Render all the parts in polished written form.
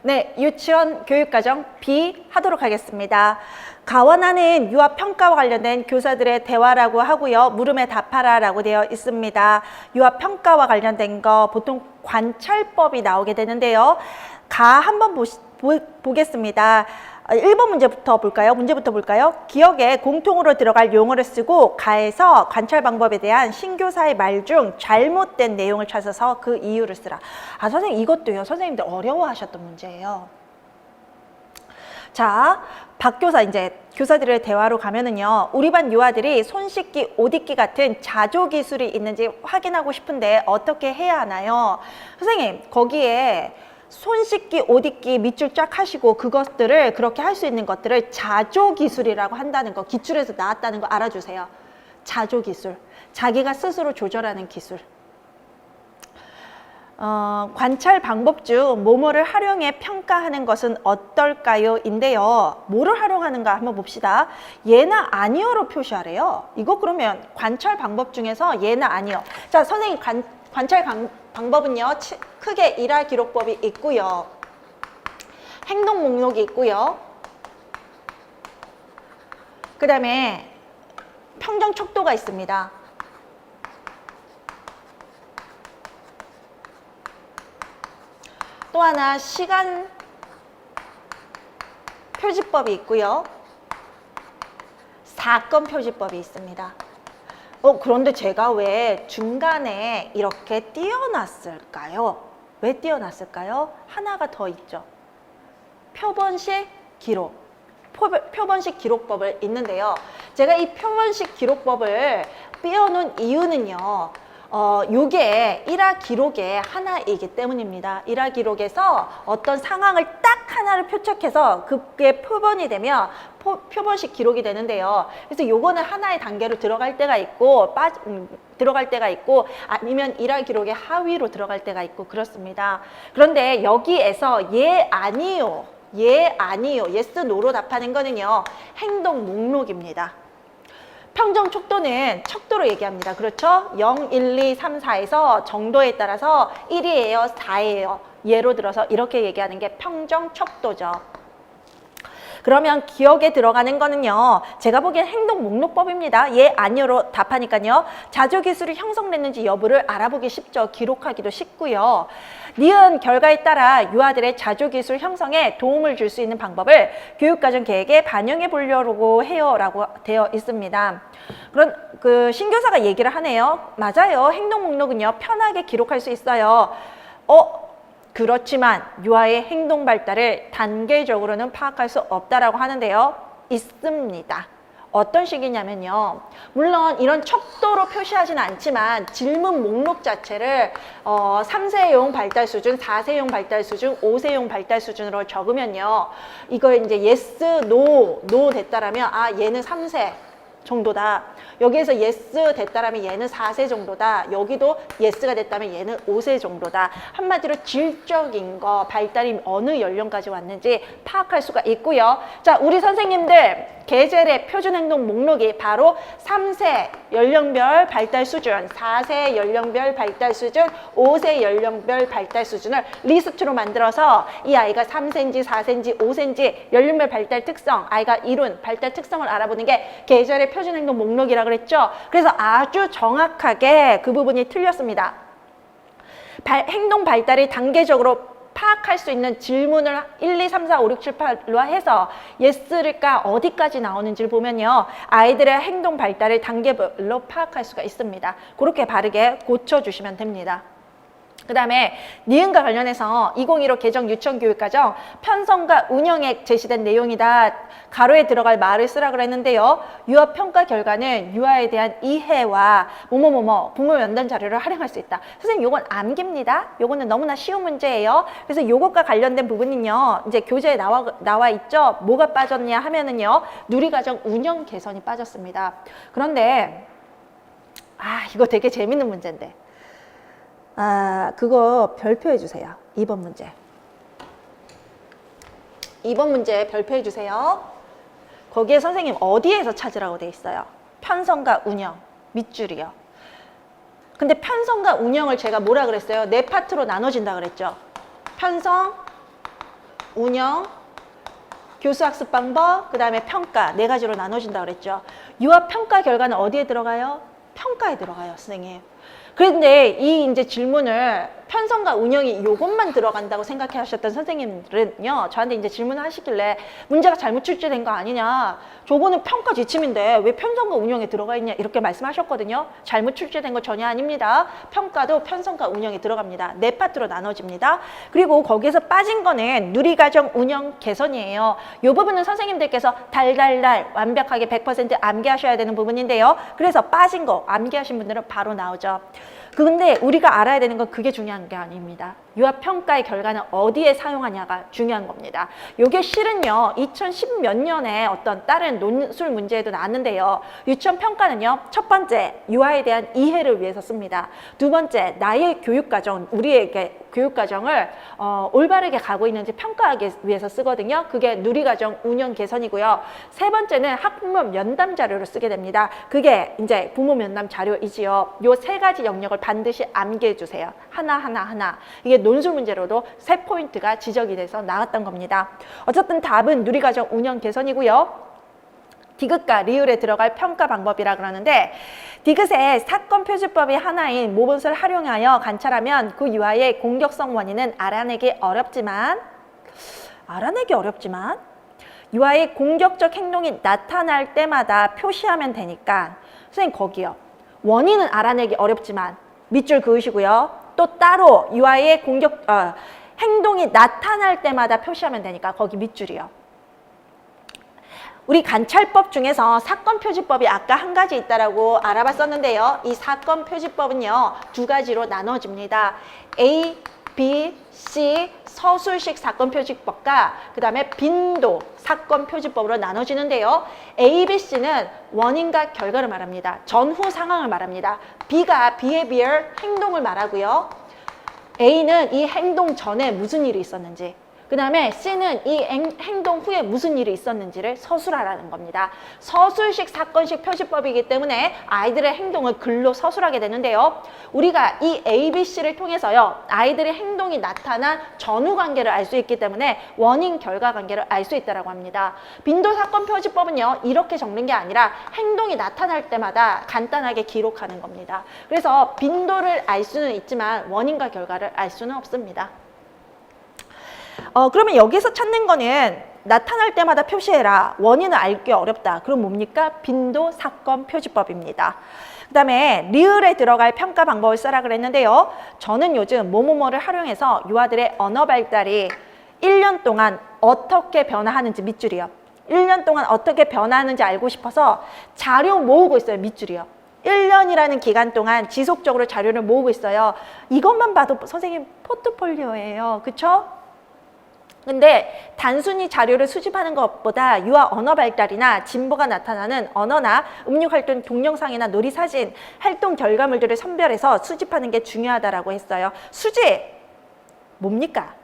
네, 유치원 교육과정 B 하도록 하겠습니다. 가원하는 유아평가와 관련된 교사들의 대화라고 하고요. 물음에 답하라 라고 되어 있습니다. 유아평가와 관련된 거 보통 관찰법이 나오게 되는데요. 가 한번 보겠습니다. 1번 문제부터 볼까요? 문제부터 볼까요? 기억에 공통으로 들어갈 용어를 쓰고 가에서 관찰 방법에 대한 신교사의 말 중 잘못된 내용을 찾아서 그 이유를 쓰라. 아, 선생님 이것도요. 선생님들 어려워하셨던 문제예요. 자, 박교사 이제 교사들의 대화로 가면은요. 우리 반 유아들이 손 씻기, 옷 입기 같은 자조 기술이 있는지 확인하고 싶은데 어떻게 해야 하나요? 선생님 거기에 손 씻기, 옷 입기 밑줄 쫙 하시고 그것들을 그렇게 할 수 있는 것들을 자조 기술이라고 한다는 거, 기출에서 나왔다는 거 알아주세요. 자조 기술, 자기가 스스로 조절하는 기술. 관찰 방법 중 뭐뭐를 활용해 평가하는 것은 어떨까요? 인데요. 뭐를 활용하는가 한번 봅시다. 예나 아니요로 표시하래요. 이거 그러면 관찰 방법 중에서 예나 아니요. 자, 선생님 관찰 방법은요. 크게 일할 기록법이 있고요. 행동 목록이 있고요. 그 다음에 평정 척도가 있습니다. 또 하나 시간 표지법이 있고요. 사건 표지법이 있습니다. 그런데 제가 왜 중간에 이렇게 띄어놨을까요? 왜 띄어놨을까요? 하나가 더 있죠. 표본식 기록. 표본식 기록법을 있는데요. 제가 이 표본식 기록법을 띄어놓은 이유는요. 요게 일화 기록의 하나이기 때문입니다. 일화 기록에서 어떤 상황을 딱 하나를 표적해서 그게 표본이 되면 표본식 기록이 되는데요. 그래서 요거는 하나의 단계로 들어갈 때가 있고 들어갈 때가 있고 아니면 일화 기록의 하위로 들어갈 때가 있고 그렇습니다. 그런데 여기에서 예 아니요, 예 아니요, 예스 노로 답하는 거는요. 행동 목록입니다. 평정 척도는 척도로 얘기합니다. 그렇죠? 0, 1, 2, 3, 4에서 정도에 따라서 1이에요, 4예요. 예로 들어서 이렇게 얘기하는 게 평정 척도죠. 그러면 기억에 들어가는 거는요. 제가 보기엔 행동 목록법입니다. 예, 아니요로 답하니까요. 자조 기술이 형성됐는지 여부를 알아보기 쉽죠. 기록하기도 쉽고요. 니은 결과에 따라 유아들의 자조 기술 형성에 도움을 줄 수 있는 방법을 교육과정 계획에 반영해 보려고 해요 라고 되어 있습니다. 그런 신교사가 얘기를 하네요. 맞아요. 행동 목록은요. 편하게 기록할 수 있어요. 그렇지만 유아의 행동 발달을 단계적으로는 파악할 수 없다라고 하는데요. 있습니다. 어떤 식이냐면요. 물론 이런 척도로 표시하지는 않지만 질문 목록 자체를 3세용 발달 수준, 4세용 발달 수준, 5세용 발달 수준으로 적으면요. 이걸 이제 yes, no 됐다라면 얘는 3세 정도다. 여기에서 yes 됐다라면 얘는 4세 정도다. 여기도 yes가 됐다면 얘는 5세 정도다. 한마디로 질적인 거, 발달이 어느 연령까지 왔는지 파악할 수가 있고요. 자, 우리 선생님들 계절의 표준행동 목록이 바로 3세 연령별 발달 수준, 4세 연령별 발달 수준, 5세 연령별 발달 수준을 리스트로 만들어서 이 아이가 3세인지 4세인지 5세인지 연령별 발달 특성, 아이가 이룬 발달 특성을 알아보는 게 계절의 표준행동 목록이라고 그랬죠. 그래서 아주 정확하게 그 부분이 틀렸습니다. 행동 발달이 단계적으로 파악할 수 있는 질문을 1, 2, 3, 4, 5, 6, 7, 8로 해서 예스가 어디까지 나오는지를 보면요. 아이들의 행동 발달을 단계별로 파악할 수가 있습니다. 그렇게 바르게 고쳐주시면 됩니다. 그 다음에 니은과 관련해서 2015 개정 유치원교육과정 편성과 운영에 제시된 내용이다. 가로에 들어갈 말을 쓰라 그랬는데요. 유아평가 결과는 유아에 대한 이해와 뭐뭐뭐뭐 부모 면담 자료를 활용할 수 있다. 선생님 요건 암기입니다. 요거는 너무나 쉬운 문제예요. 그래서 요것과 관련된 부분은요. 이제 교재에 나와 있죠. 뭐가 빠졌냐 하면은요. 누리과정 운영 개선이 빠졌습니다. 그런데 이거 되게 재밌는 문제인데. 그거 별표해 주세요. 2번 문제. 2번 문제 별표해 주세요. 거기에 선생님 어디에서 찾으라고 돼 있어요? 편성과 운영, 밑줄이요. 근데 편성과 운영을 제가 뭐라 그랬어요? 네 파트로 나눠진다 그랬죠. 편성, 운영, 교수학습 방법, 그 다음에 평가 네 가지로 나눠진다고 그랬죠. 유아 평가 결과는 어디에 들어가요? 평가에 들어가요, 선생님. 그런데 이 이제 질문을 편성과 운영이 이것만 들어간다고 생각해 하셨던 선생님들은요, 저한테 이제 질문을 하시길래 문제가 잘못 출제된 거 아니냐, 저거는 평가 지침인데 왜 편성과 운영에 들어가 있냐, 이렇게 말씀하셨거든요. 잘못 출제된 거 전혀 아닙니다. 평가도 편성과 운영에 들어갑니다. 네 파트로 나눠집니다. 그리고 거기에서 빠진 거는 누리과정 운영 개선이에요. 이 부분은 선생님들께서 달달달 완벽하게 100% 암기하셔야 되는 부분인데요. 그래서 빠진 거 암기하신 분들은 바로 나오죠. 근데 우리가 알아야 되는 건 그게 중요한 게 아닙니다. 유아평가의 결과는 어디에 사용하냐가 중요한 겁니다. 요게 실은요, 2010 몇 년에 어떤 다른 논술 문제에도 나왔는데요. 유치원평가는요, 첫 번째, 유아에 대한 이해를 위해서 씁니다. 두 번째, 나의 교육과정, 우리에게 교육과정을 올바르게 가고 있는지 평가하기 위해서 쓰거든요. 그게 누리과정 운영 개선이고요. 세 번째는 학부모 면담 자료를 쓰게 됩니다. 그게 이제 부모 면담 자료이지요. 요 세 가지 영역을 반드시 암기해 주세요. 하나. 이게 논술 문제로도 세 포인트가 지적이 돼서 나왔던 겁니다. 어쨌든 답은 누리과정 운영 개선이고요. 디귿과 리을에 들어갈 평가 방법이라 그러는데, 디귿의 사건 표지법이 하나인 모범을 활용하여 관찰하면 그 유아의 공격성 원인은 알아내기 어렵지만 유아의 공격적 행동이 나타날 때마다 표시하면 되니까, 선생님 거기요, 원인은 알아내기 어렵지만 밑줄 그으시고요. 또 따로 유아의 행동이 나타날 때마다 표시하면 되니까 거기 밑줄이요. 우리 관찰법 중에서 사건 표지법이 아까 한 가지 있다라고 알아봤었는데요. 이 사건 표지법은요, 두 가지로 나눠집니다. A, B, C 서술식 사건 표지법과 그 다음에 빈도 사건 표지법으로 나눠지는데요. A, B, C는 원인과 결과를 말합니다. 전후 상황을 말합니다. B가 behavior, 행동을 말하고요. A는 이 행동 전에 무슨 일이 있었는지, 그 다음에 C는 이 행동 후에 무슨 일이 있었는지를 서술하라는 겁니다. 서술식 사건식 표지법이기 때문에 아이들의 행동을 글로 서술하게 되는데요. 우리가 이 A, B, C를 통해서요, 아이들의 행동이 나타난 전후 관계를 알 수 있기 때문에 원인 결과 관계를 알 수 있다고 합니다. 빈도 사건 표지법은요, 이렇게 적는 게 아니라 행동이 나타날 때마다 간단하게 기록하는 겁니다. 그래서 빈도를 알 수는 있지만 원인과 결과를 알 수는 없습니다. 그러면 여기서 찾는 거는 나타날 때마다 표시해라. 원인을 알기 어렵다. 그럼 뭡니까? 빈도 사건 표지법입니다. 그 다음에 리을에 들어갈 평가 방법을 써라 그랬는데요. 저는 요즘 뭐뭐뭐를 활용해서 유아들의 언어 발달이 1년 동안 어떻게 변화하는지 밑줄이요. 1년 동안 어떻게 변화하는지 알고 싶어서 자료 모으고 있어요. 밑줄이요. 1년이라는 기간 동안 지속적으로 자료를 모으고 있어요. 이것만 봐도 선생님 포트폴리오예요. 그쵸? 근데 단순히 자료를 수집하는 것보다 유아 언어 발달이나 진보가 나타나는 언어나 음육 활동 동영상이나 놀이 사진, 활동 결과물들을 선별해서 수집하는 게 중요하다라고 했어요. 수집 뭡니까?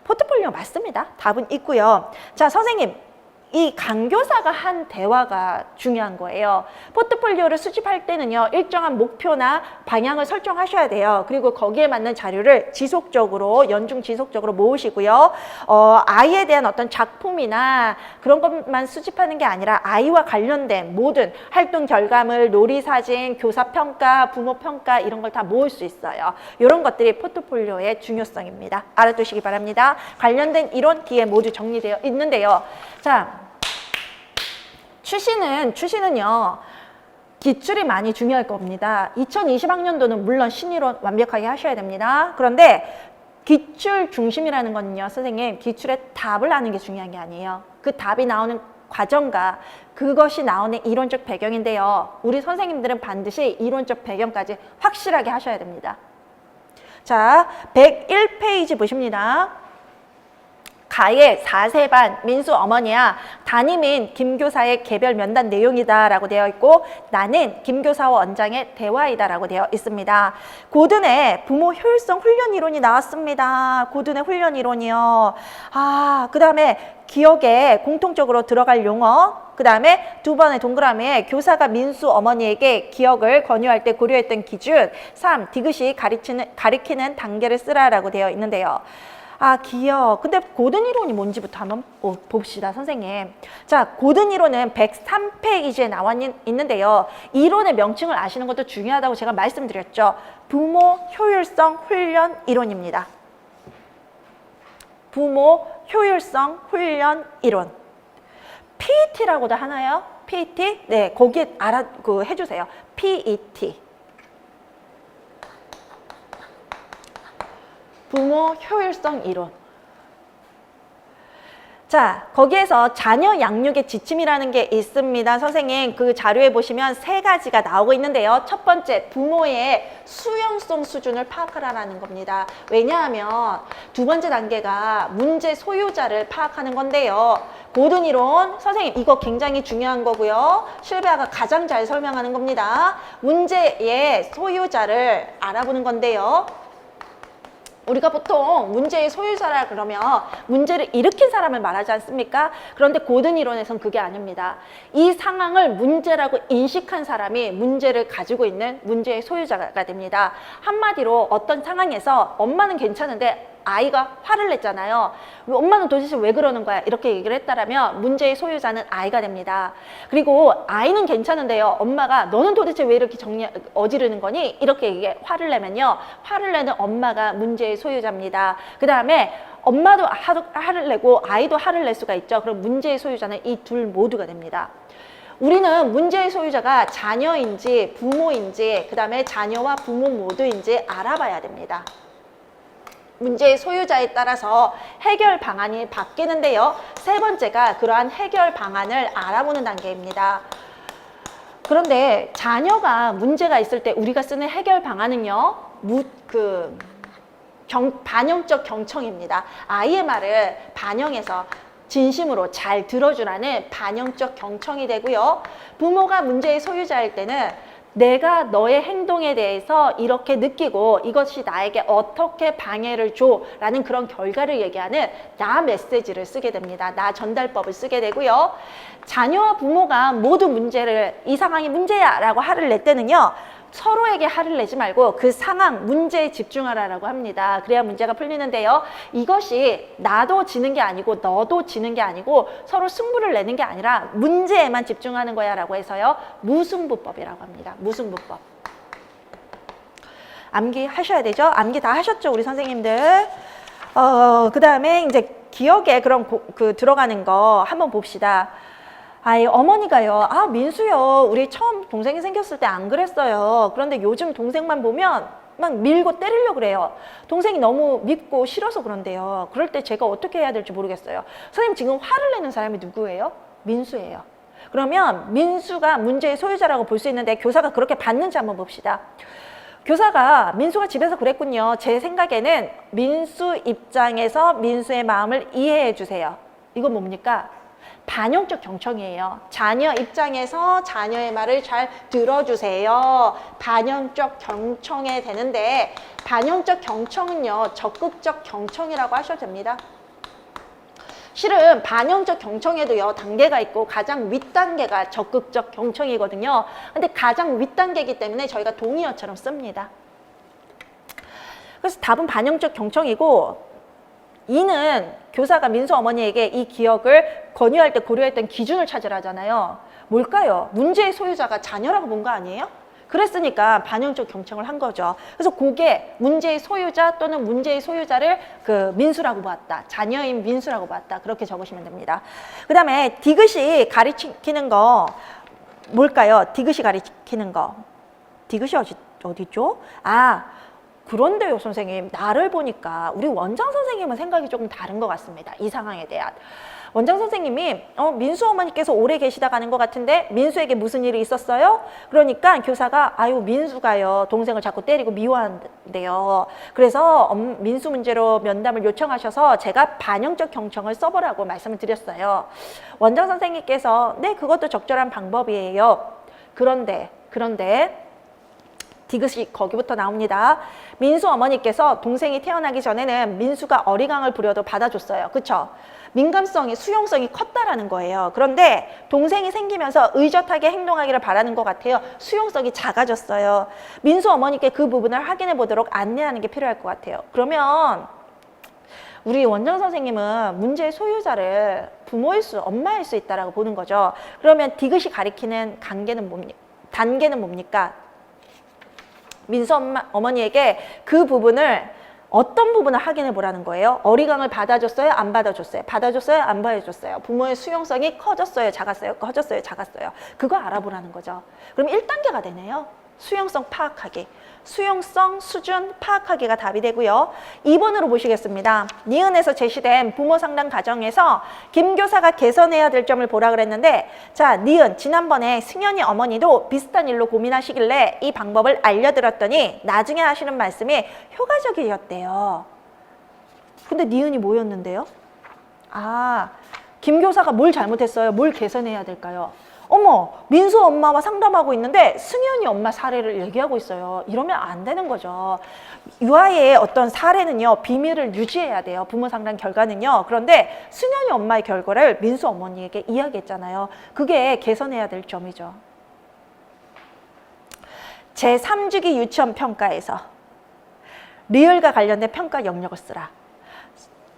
포트폴리오 맞습니다. 답은 있고요. 자, 선생님, 이 강교사가 한 대화가 중요한 거예요. 포트폴리오를 수집할 때는요, 일정한 목표나 방향을 설정하셔야 돼요. 그리고 거기에 맞는 자료를 지속적으로, 연중 지속적으로 모으시고요. 아이에 대한 어떤 작품이나 그런 것만 수집하는 게 아니라 아이와 관련된 모든 활동 결과물, 놀이 사진, 교사 평가, 부모 평가 이런 걸 다 모을 수 있어요. 이런 것들이 포트폴리오의 중요성입니다. 알아두시기 바랍니다. 관련된 이론 뒤에 모두 정리되어 있는데요. 자, 추시는요, 기출이 많이 중요할 겁니다. 2020학년도는 물론 신이론 완벽하게 하셔야 됩니다. 그런데 기출 중심이라는 거는요, 선생님, 기출의 답을 아는 게 중요한 게 아니에요. 그 답이 나오는 과정과 그것이 나오는 이론적 배경인데요. 우리 선생님들은 반드시 이론적 배경까지 확실하게 하셔야 됩니다. 자, 101페이지 보십니다. 가의 4세반 민수 어머니야, 담임인 김교사의 개별 면담 내용이다 라고 되어 있고, 나는 김교사와 원장의 대화이다 라고 되어 있습니다. 고든의 부모 효율성 훈련 이론이 나왔습니다. 고든의 훈련 이론이요. 그 다음에 기억에 공통적으로 들어갈 용어, 그 다음에 두 번의 동그라미에 교사가 민수 어머니에게 기억을 권유할 때 고려했던 기준, 3. 디귿이 가리키는 단계를 쓰라라고 되어 있는데요. 아, 기억. 근데 고든 이론이 뭔지부터 한번 봅시다, 선생님. 자, 고든 이론은 103페이지에 나와 있는데요. 이론의 명칭을 아시는 것도 중요하다고 제가 말씀드렸죠. 부모 효율성 훈련 이론입니다. 부모 효율성 훈련 이론. PET라고도 하나요? PET? 네, 거기에 해주세요. PET. 부모 효율성 이론. 자, 거기에서 자녀 양육의 지침이라는 게 있습니다. 선생님, 그 자료에 보시면 3가지가 나오고 있는데요. 첫 번째, 부모의 수용성 수준을 파악하라는 겁니다. 왜냐하면 두 번째 단계가 문제 소유자를 파악하는 건데요. 고든 이론, 선생님 이거 굉장히 중요한 거고요. 실베아가 가장 잘 설명하는 겁니다. 문제의 소유자를 알아보는 건데요. 우리가 보통 문제의 소유자라 그러면 문제를 일으킨 사람을 말하지 않습니까? 그런데 고든 이론에서는 그게 아닙니다. 이 상황을 문제라고 인식한 사람이 문제를 가지고 있는 문제의 소유자가 됩니다. 한마디로 어떤 상황에서 엄마는 괜찮은데 아이가 화를 냈잖아요. 엄마는 도대체 왜 그러는 거야? 이렇게 얘기를 했다라면 문제의 소유자는 아이가 됩니다. 그리고 아이는 괜찮은데요. 엄마가 너는 도대체 왜 이렇게 어지르는 거니? 이렇게 화를 내면요. 화를 내는 엄마가 문제의 소유자입니다. 그 다음에 엄마도 화를 내고 아이도 화를 낼 수가 있죠. 그럼 문제의 소유자는 이 둘 모두가 됩니다. 우리는 문제의 소유자가 자녀인지 부모인지 그 다음에 자녀와 부모 모두인지 알아봐야 됩니다. 문제의 소유자에 따라서 해결 방안이 바뀌는데요. 3번째가 그러한 해결 방안을 알아보는 단계입니다. 그런데 자녀가 문제가 있을 때 우리가 쓰는 해결 방안은요. 반영적 경청입니다. 아이의 말을 반영해서 진심으로 잘 들어주라는 반영적 경청이 되고요. 부모가 문제의 소유자일 때는 내가 너의 행동에 대해서 이렇게 느끼고 이것이 나에게 어떻게 방해를 줘 라는 그런 결과를 얘기하는 나 메시지를 쓰게 됩니다. 나 전달법을 쓰게 되고요. 자녀와 부모가 모두 이 상황이 문제야 라고 화를 낼 때는요. 서로에게 화를 내지 말고 그 상황, 문제에 집중하라고 합니다. 그래야 문제가 풀리는데요. 이것이 나도 지는 게 아니고 너도 지는 게 아니고 서로 승부를 내는 게 아니라 문제에만 집중하는 거야 라고 해서요. 무승부법이라고 합니다. 무승부법. 암기 하셔야 되죠? 암기 다 하셨죠? 우리 선생님들. 그 다음에 이제 기억에 그럼 들어가는 거 한번 봅시다. 어머니가요. 민수요. 우리 처음 동생이 생겼을 때 안 그랬어요. 그런데 요즘 동생만 보면 막 밀고 때리려고 그래요. 동생이 너무 밉고 싫어서 그런데요. 그럴 때 제가 어떻게 해야 될지 모르겠어요. 선생님 지금 화를 내는 사람이 누구예요? 민수예요. 그러면 민수가 문제의 소유자라고 볼 수 있는데 교사가 그렇게 받는지 한번 봅시다. 교사가 민수가 집에서 그랬군요. 제 생각에는 민수 입장에서 민수의 마음을 이해해 주세요. 이건 뭡니까? 반영적 경청이에요. 자녀 입장에서 자녀의 말을 잘 들어주세요. 반영적 경청이 되는데 반영적 경청은요. 적극적 경청이라고 하셔도 됩니다. 실은 반영적 경청에도요. 단계가 있고 가장 윗단계가 적극적 경청이거든요. 근데 가장 윗단계이기 때문에 저희가 동의어처럼 씁니다. 그래서 답은 반영적 경청이고 이는 교사가 민수 어머니에게 이 기억을 권유할 때 고려했던 기준을 찾으라잖아요. 뭘까요? 문제의 소유자가 자녀라고 본 거 아니에요? 그랬으니까 반영적 경청을 한 거죠. 그래서 그게 문제의 소유자 또는 문제의 소유자를 민수라고 봤다. 자녀인 민수라고 봤다. 그렇게 적으시면 됩니다. 그 다음에 디귿이 가리키는 거 뭘까요? 디귿이 가리키는 거. 디귿이 어디죠? 그런데요, 선생님. 나를 보니까 우리 원장 선생님은 생각이 조금 다른 것 같습니다. 이 상황에 대한. 원장 선생님이 민수 어머니께서 오래 계시다 가는 것 같은데 민수에게 무슨 일이 있었어요? 그러니까 교사가 민수가요. 동생을 자꾸 때리고 미워한대요. 그래서 민수 문제로 면담을 요청하셔서 제가 반영적 경청을 써보라고 말씀을 드렸어요. 원장 선생님께서 네, 그것도 적절한 방법이에요. 그런데 디귿이 거기부터 나옵니다. 민수 어머니께서 동생이 태어나기 전에는 민수가 어리광을 부려도 받아줬어요. 그쵸? 민감성이, 수용성이 컸다라는 거예요. 그런데 동생이 생기면서 의젓하게 행동하기를 바라는 것 같아요. 수용성이 작아졌어요. 민수 어머니께 그 부분을 확인해 보도록 안내하는 게 필요할 것 같아요. 그러면 우리 원장 선생님은 문제의 소유자를 부모일 수, 엄마일 수 있다라고 보는 거죠. 그러면 디귿이 가리키는 단계는 뭡니까? 민수 어머니에게 그 부분을 어떤 부분을 확인해 보라는 거예요. 어리광을 받아줬어요? 안 받아줬어요? 받아줬어요? 안 받아줬어요? 부모의 수용성이 커졌어요? 작았어요? 커졌어요? 작았어요? 그거 알아보라는 거죠. 그럼 1단계가 되네요. 수용성 파악하기. 수용성 수준 파악하기가 답이 되고요. 2번으로 보시겠습니다. 니은에서 제시된 부모 상담 과정에서 김 교사가 개선해야 될 점을 보라 그랬는데, 자, 니은 지난번에 승현이 어머니도 비슷한 일로 고민하시길래 이 방법을 알려드렸더니 나중에 하시는 말씀이 효과적이었대요. 근데 니은이 뭐였는데요? 아, 김 교사가 뭘 잘못했어요? 뭘 개선해야 될까요? 어머, 민수 엄마와 상담하고 있는데 승현이 엄마 사례를 얘기하고 있어요. 이러면 안 되는 거죠. 유아의 어떤 사례는요, 비밀을 유지해야 돼요. 부모 상담 결과는요. 그런데 승현이 엄마의 결과를 민수 어머니에게 이야기했잖아요. 그게 개선해야 될 점이죠. 제3주기 유치원 평가에서 리을과 관련된 평가 영역을 쓰라.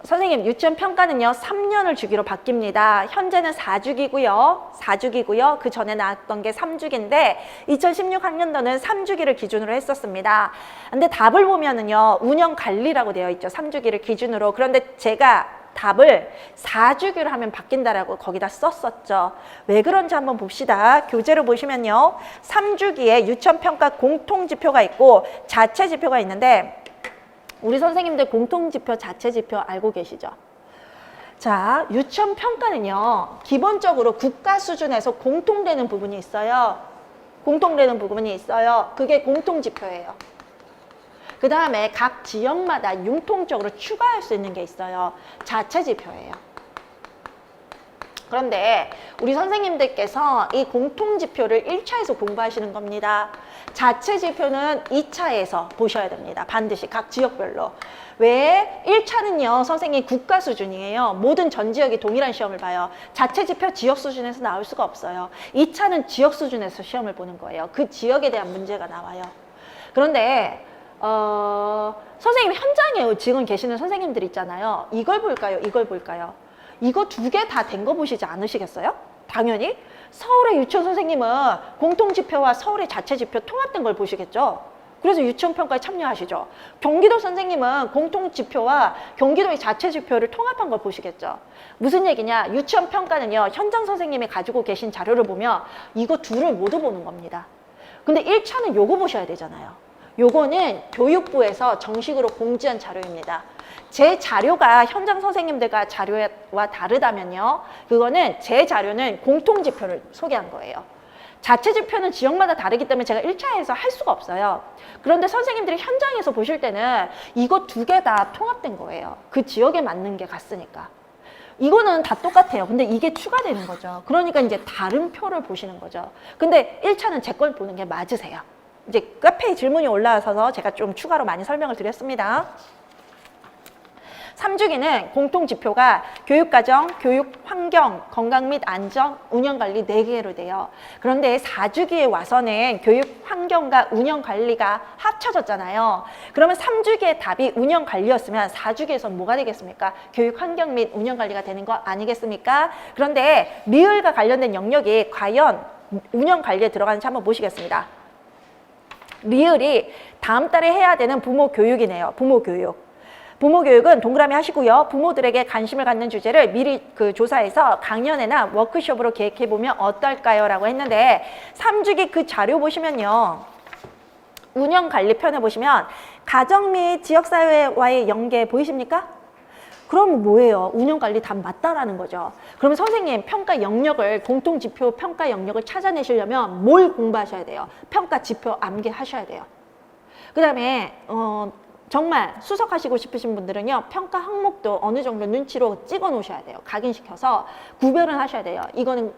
선생님, 유치원 평가는요 3년을 주기로 바뀝니다. 현재는 4주기고요. 그 전에 나왔던 게 3주기인데 2016 학년도는 3주기를 기준으로 했었습니다. 근데 답을 보면은요 운영관리라고 되어 있죠. 3주기를 기준으로. 그런데 제가 답을 4주기로 하면 바뀐다라고 거기다 썼었죠. 왜 그런지 한번 봅시다. 교재로 보시면요 3주기에 유치원 평가 공통지표가 있고 자체지표가 있는데, 우리 선생님들 공통지표, 자체지표 알고 계시죠? 자, 유치원 평가는요, 기본적으로 국가 수준에서 공통되는 부분이 있어요. 공통되는 부분이 있어요. 그게 공통지표예요. 그 다음에 각 지역마다 융통적으로 추가할 수 있는 게 있어요. 자체지표예요. 그런데 우리 선생님들께서 이 공통지표를 1차에서 공부하시는 겁니다. 자체지표는 2차에서 보셔야 됩니다. 반드시 각 지역별로. 왜? 1차는요 선생님 국가 수준이에요. 모든 전 지역이 동일한 시험을 봐요. 자체지표 지역 수준에서 나올 수가 없어요. 2차는 지역 수준에서 시험을 보는 거예요. 그 지역에 대한 문제가 나와요. 그런데 선생님 현장에 지금 계시는 선생님들 있잖아요. 이걸 볼까요? 이걸 볼까요? 이거 두 개 다 된 거 보시지 않으시겠어요? 당연히 서울의 유치원 선생님은 공통지표와 서울의 자체지표 통합된 걸 보시겠죠. 그래서 유치원 평가에 참여하시죠. 경기도 선생님은 공통지표와 경기도의 자체지표를 통합한 걸 보시겠죠. 무슨 얘기냐? 유치원 평가는요 현장 선생님이 가지고 계신 자료를 보면 이거 둘을 모두 보는 겁니다. 근데 1차는 요거 보셔야 되잖아요. 요거는 교육부에서 정식으로 공지한 자료입니다. 제 자료가 현장 선생님들과 자료와 다르다면요, 그거는 제 자료는 공통지표를 소개한 거예요. 자체지표는 지역마다 다르기 때문에 제가 1차에서 할 수가 없어요. 그런데 선생님들이 현장에서 보실 때는 이거 두 개 다 통합된 거예요. 그 지역에 맞는 게 같으니까. 이거는 다 똑같아요. 근데 이게 추가되는 거죠. 그러니까 이제 다른 표를 보시는 거죠. 근데 1차는 제 걸 보는 게 맞으세요. 이제 카페에 질문이 올라와서 제가 좀 추가로 많이 설명을 드렸습니다. 3주기는 공통지표가 교육과정, 교육환경, 건강 및 안정, 운영관리 4개로 돼요. 그런데 4주기에 와서는 교육환경과 운영관리가 합쳐졌잖아요. 그러면 3주기의 답이 운영관리였으면 4주기에서는 뭐가 되겠습니까? 교육환경 및 운영관리가 되는 거 아니겠습니까? 그런데 리을과 관련된 영역이 과연 운영관리에 들어가는지 한번 보시겠습니다. 리을이 다음 달에 해야 되는 부모 교육이네요. 부모 교육. 부모 교육은 동그라미 하시고요. 부모들에게 관심을 갖는 주제를 미리 조사해서 강연회나 워크숍으로 계획해보면 어떨까요? 라고 했는데 3주기 그 자료 보시면요. 운영관리편에 보시면 가정 및 지역사회와의 연계 보이십니까? 그럼 뭐예요? 운영관리 답 맞다라는 거죠. 그러면 선생님 평가 영역을 공통지표 평가 영역을 찾아내시려면 뭘 공부하셔야 돼요? 평가 지표 암기하셔야 돼요. 그 다음에 정말 수석하시고 싶으신 분들은요. 평가 항목도 어느 정도 눈치로 찍어 놓으셔야 돼요. 각인시켜서 구별은 하셔야 돼요. 이거는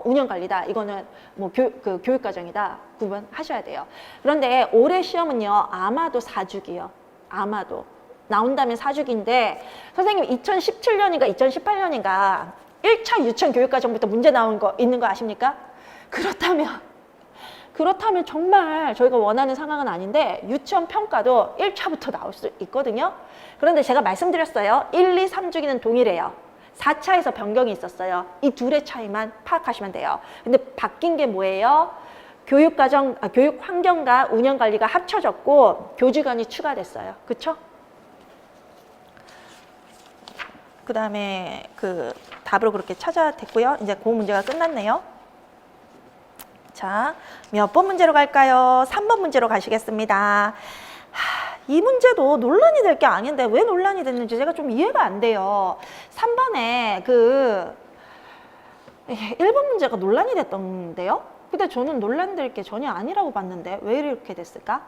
운영관리다. 이거는 뭐 교육과정이다. 구분하셔야 돼요. 그런데 올해 시험은요. 아마도 4주기요. 아마도. 나온다면 4주기인데 선생님 2017년인가 2018년인가 1차 유치원 교육과정부터 문제 나온 거 있는 거 아십니까? 그렇다면 그렇다면 정말 저희가 원하는 상황은 아닌데 유치원 평가도 1차부터 나올 수 있거든요. 그런데 제가 말씀드렸어요. 1, 2, 3주기는 동일해요. 4차에서 변경이 있었어요. 이 둘의 차이만 파악하시면 돼요. 근데 바뀐 게 뭐예요? 교육 환경과 운영 관리가 합쳐졌고 교직원이 추가됐어요. 그쵸? 그 다음에 그 답으로 그렇게 찾아댔고요. 이제 그 문제가 끝났네요. 자, 몇 번 문제로 갈까요? 3번 문제로 가시겠습니다. 이 문제도 논란이 될 게 아닌데 왜 논란이 됐는지 제가 좀 이해가 안 돼요. 3번에 그 1번 문제가 논란이 됐던데요? 근데 저는 논란될 게 전혀 아니라고 봤는데 왜 이렇게 됐을까?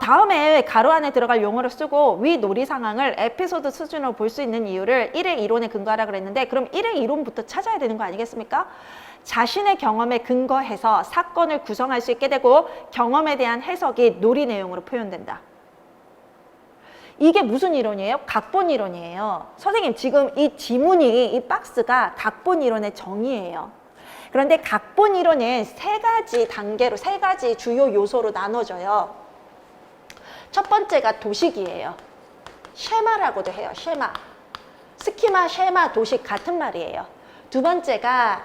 다음에 가로 안에 들어갈 용어를 쓰고 위 논의 상황을 에피소드 수준으로 볼 수 있는 이유를 1의 이론에 근거하라 그랬는데 그럼 1의 이론부터 찾아야 되는 거 아니겠습니까? 자신의 경험에 근거해서 사건을 구성할 수 있게 되고 경험에 대한 해석이 논의 내용으로 표현된다. 이게 무슨 이론이에요? 각본 이론이에요. 선생님 지금 이 지문이 이 박스가 각본 이론의 정의예요. 그런데 각본 이론은 세 가지 단계로 세 가지 주요 요소로 나눠져요. 첫 번째가 도식이에요. 쉐마라고도 해요. 쉐마. 스키마, 쉐마, 도식 같은 말이에요. 두 번째가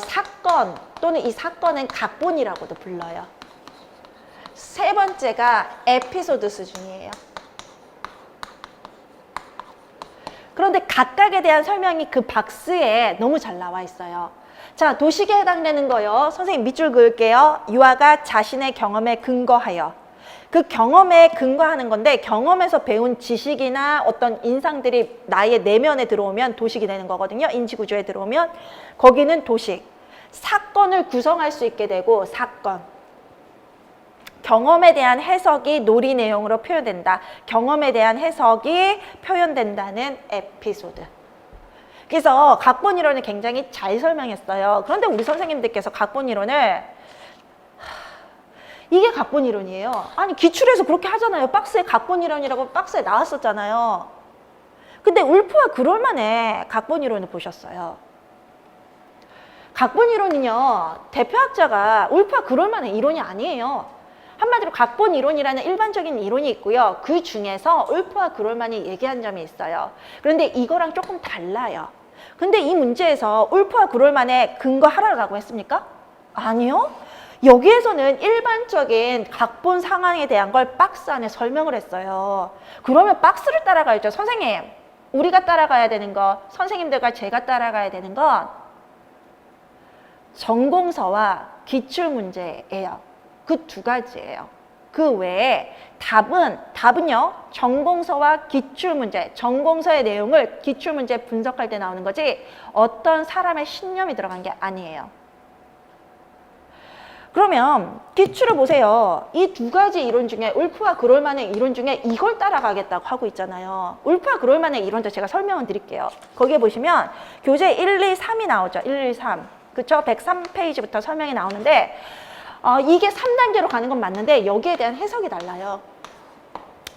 사건 또는 이 사건은 각본이라고도 불러요. 세 번째가 에피소드 수준이에요. 그런데 각각에 대한 설명이 그 박스에 너무 잘 나와 있어요. 자, 도식에 해당되는 거요. 선생님 밑줄 그을게요. 유아가 자신의 경험에 근거하여. 그 경험에 근거하는 건데 경험에서 배운 지식이나 어떤 인상들이 나의 내면에 들어오면 도식이 되는 거거든요. 인지구조에 들어오면 거기는 도식. 사건을 구성할 수 있게 되고 사건. 경험에 대한 해석이 논의 내용으로 표현된다. 경험에 대한 해석이 표현된다는 에피소드. 그래서 각본 이론을 굉장히 잘 설명했어요. 그런데 우리 선생님들께서 각본 이론을 이게 각본 이론이에요. 아니 기출에서 그렇게 하잖아요. 박스에 각본 이론이라고 박스에 나왔었잖아요. 근데 울프와 그롤만의 각본 이론을 보셨어요. 각본 이론은요. 대표학자가 울프와 그롤만의 이론이 아니에요. 한마디로 각본 이론이라는 일반적인 이론이 있고요. 그 중에서 울프와 그롤만이 얘기한 점이 있어요. 그런데 이거랑 조금 달라요. 근데 이 문제에서 울프와 그롤만의 근거하라고 했습니까? 아니요. 여기에서는 일반적인 각본 상황에 대한 걸 박스 안에 설명을 했어요. 그러면 박스를 따라가야죠. 선생님, 우리가 따라가야 되는 거, 선생님들과 제가 따라가야 되는 건 전공서와 기출문제예요. 그 두 가지예요. 그 외에 답은요. 전공서와 기출문제, 전공서의 내용을 기출문제 분석할 때 나오는 거지 어떤 사람의 신념이 들어간 게 아니에요. 그러면 기출을 보세요. 이 두 가지 이론 중에 울프와 그롤만의 이론 중에 이걸 따라가겠다고 하고 있잖아요. 울프와 그롤만의 이론도 제가 설명을 드릴게요. 거기에 보시면 교재 1, 2, 3이 나오죠. 1, 2, 3. 그쵸? 103페이지부터 설명이 나오는데 이게 3단계로 가는 건 맞는데 여기에 대한 해석이 달라요.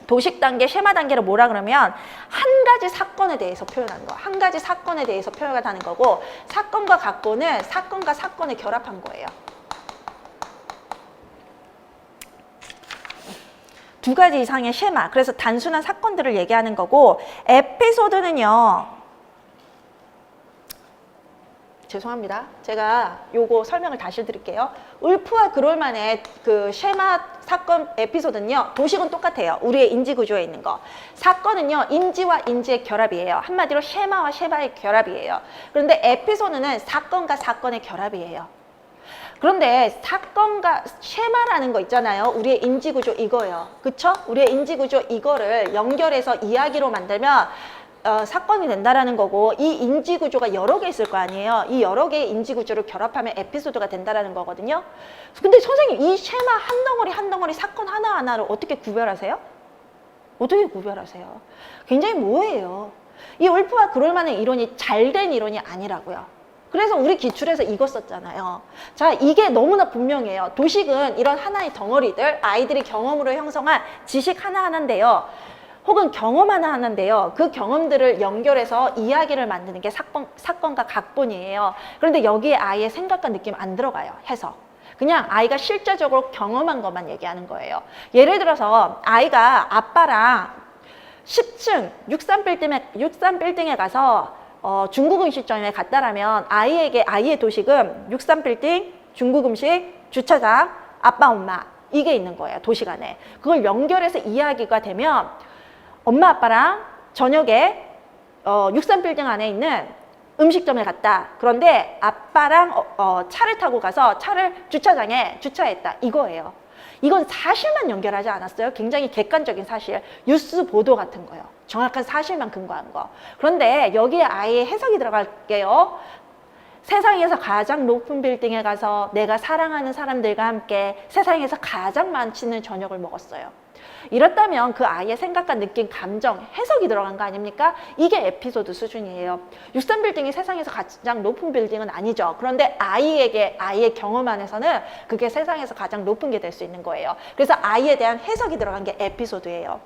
도식 단계, 쉐마 단계로 뭐라 그러면 한 가지 사건에 대해서 표현하는 거. 한 가지 사건에 대해서 표현하는 거고 사건과 각본은 사건과 사건을 결합한 거예요. 두 가지 이상의 쉐마, 그래서 단순한 사건들을 얘기하는 거고 에피소드는요. 죄송합니다. 제가 요거 설명을 다시 드릴게요. 울프와 그롤만의 그 쉐마 사건 에피소드는요. 도식은 똑같아요. 우리의 인지 구조에 있는 거. 사건은요. 인지와 인지의 결합이에요. 한마디로 쉐마와 쉐마의 결합이에요. 그런데 에피소드는 사건과 사건의 결합이에요. 그런데 사건과 쉐마라는 거 있잖아요. 우리의 인지구조 이거예요. 그쵸? 우리의 인지구조 이거를 연결해서 이야기로 만들면 사건이 된다라는 거고 이 인지구조가 여러 개 있을 거 아니에요. 이 여러 개의 인지구조를 결합하면 에피소드가 된다라는 거거든요. 근데 선생님 이 쉐마 한 덩어리 사건 하나하나를 어떻게 구별하세요? 어떻게 구별하세요? 굉장히 모호해요. 이 울프와 그롤만의 이론이 잘된 이론이 아니라고요. 그래서 우리 기출에서 이거 썼잖아요. 자, 이게 너무나 분명해요. 도식은 이런 하나의 덩어리들, 아이들이 경험으로 형성한 지식 하나하나인데요. 혹은 경험 하나하나인데요. 그 경험들을 연결해서 이야기를 만드는 게 사건과 각본이에요. 그런데 여기에 아이의 생각과 느낌 안 들어가요. 해석. 그냥 아이가 실제적으로 경험한 것만 얘기하는 거예요. 예를 들어서 아이가 아빠랑 10층 63빌딩에 가서 중국 음식점에 갔다라면 아이의 도식은 63빌딩, 중국 음식, 주차장, 아빠, 엄마 이게 있는 거예요. 도식 안에. 그걸 연결해서 이야기가 되면 엄마, 아빠랑 저녁에 63빌딩 안에 있는 음식점에 갔다. 그런데 아빠랑 차를 타고 가서 차를 주차장에 주차했다. 이거예요. 이건 사실만 연결하지 않았어요. 굉장히 객관적인 사실, 뉴스 보도 같은 거요. 정확한 사실만 근거한 거. 그런데 여기에 아예 해석이 들어갈게요. 세상에서 가장 높은 빌딩에 가서 내가 사랑하는 사람들과 함께 세상에서 가장 맛있는 저녁을 먹었어요. 이렇다면 그 아이의 생각과 느낌, 감정, 해석이 들어간 거 아닙니까? 이게 에피소드 수준이에요. 63빌딩이 세상에서 가장 높은 빌딩은 아니죠. 그런데 아이의 경험 안에서는 그게 세상에서 가장 높은 게 될 수 있는 거예요. 그래서 아이에 대한 해석이 들어간 게 에피소드예요.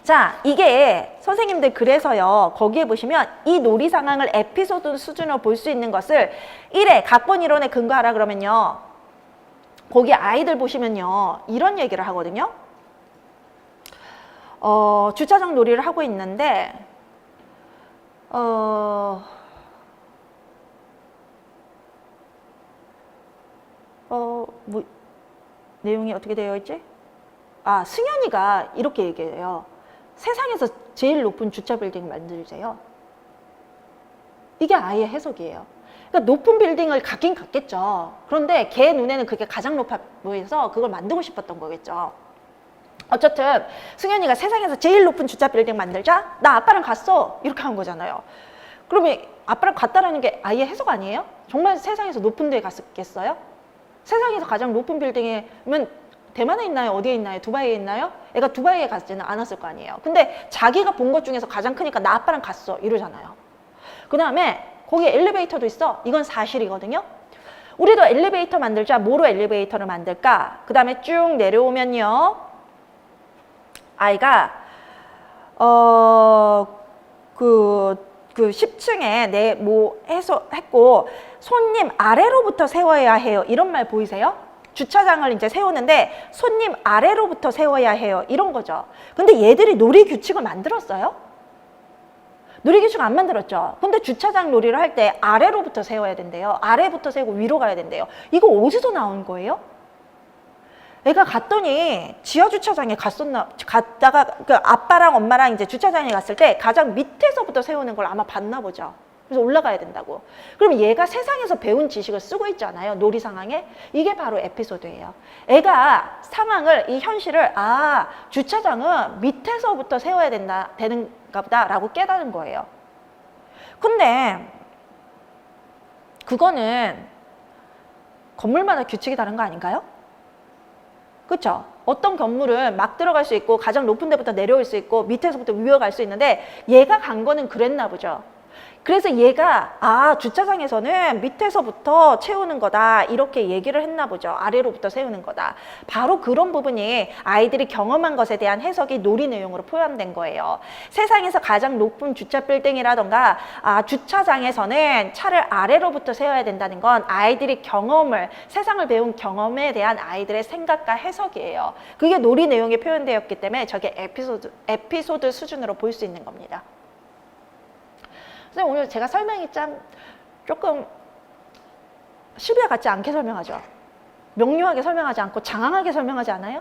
자, 이게 선생님들 그래서요, 거기에 보시면 이 놀이 상황을 에피소드 수준으로 볼 수 있는 것을 1회 각본 이론에 근거하라 그러면요, 거기 아이들 보시면요, 이런 얘기를 하거든요. 주차장 놀이를 하고 있는데, 내용이 어떻게 되어 있지? 아, 승현이가 이렇게 얘기해요. 세상에서 제일 높은 주차 빌딩 만들세요. 이게 아이의 해석이에요. 그러니까 높은 빌딩을 갖긴 갖겠죠. 그런데 걔 눈에는 그게 가장 높아 보여서 그걸 만들고 싶었던 거겠죠. 어쨌든 승현이가 세상에서 제일 높은 주차 빌딩 만들자. 나 아빠랑 갔어. 이렇게 한 거잖아요. 그러면 아빠랑 갔다라는 게 아이의 해석 아니에요? 정말 세상에서 높은 데에 갔겠어요? 세상에서 가장 높은 빌딩이면 대만에 있나요? 어디에 있나요? 두바이에 있나요? 애가 두바이에 갔지는 않았을 거 아니에요. 근데 자기가 본 것 중에서 가장 크니까 나 아빠랑 갔어. 이러잖아요. 그 다음에 거기에 엘리베이터도 있어. 이건 사실이거든요. 우리도 엘리베이터 만들자. 뭐로 엘리베이터를 만들까? 그 다음에 쭉 내려오면요, 아이가 10층에 했고, 손님 아래로부터 세워야 해요. 이런 말 보이세요? 주차장을 이제 세우는데 손님 아래로부터 세워야 해요. 이런 거죠. 근데 얘들이 놀이 규칙을 만들었어요? 놀이 규칙 안 만들었죠. 근데 주차장 놀이를 할 때 아래로부터 세워야 된대요. 아래부터 세우고 위로 가야 된대요. 이거 어디서 나온 거예요? 애가 갔더니 지하 주차장에 갔다가 그 아빠랑 엄마랑 이제 주차장에 갔을 때 가장 밑에서부터 세우는 걸 아마 봤나 보죠. 그래서 올라가야 된다고. 그럼 얘가 세상에서 배운 지식을 쓰고 있잖아요. 놀이 상황에. 이게 바로 에피소드예요. 애가 상황을, 이 현실을, 아, 주차장은 밑에서부터 세워야 되는가 보다 라고 깨달은 거예요. 근데 그거는 건물마다 규칙이 다른 거 아닌가요? 그렇죠? 어떤 건물은 막 들어갈 수 있고 가장 높은 데부터 내려올 수 있고 밑에서부터 위로 갈 수 있는데 얘가 간 거는 그랬나 보죠. 그래서 얘가 주차장에서는 밑에서부터 채우는 거다 이렇게 얘기를 했나 보죠. 아래로부터 세우는 거다. 바로 그런 부분이 아이들이 경험한 것에 대한 해석이 놀이 내용으로 표현된 거예요. 세상에서 가장 높은 주차 빌딩이라던가 주차장에서는 차를 아래로부터 세워야 된다는 건 아이들이 세상을 배운 경험에 대한 아이들의 생각과 해석이에요. 그게 놀이 내용에 표현되었기 때문에 저게 에피소드 수준으로 볼 수 있는 겁니다. 선생님, 오늘 제가 설명이 조금 시비와 같지 않게 설명하죠. 명료하게 설명하지 않고 장황하게 설명하지 않아요?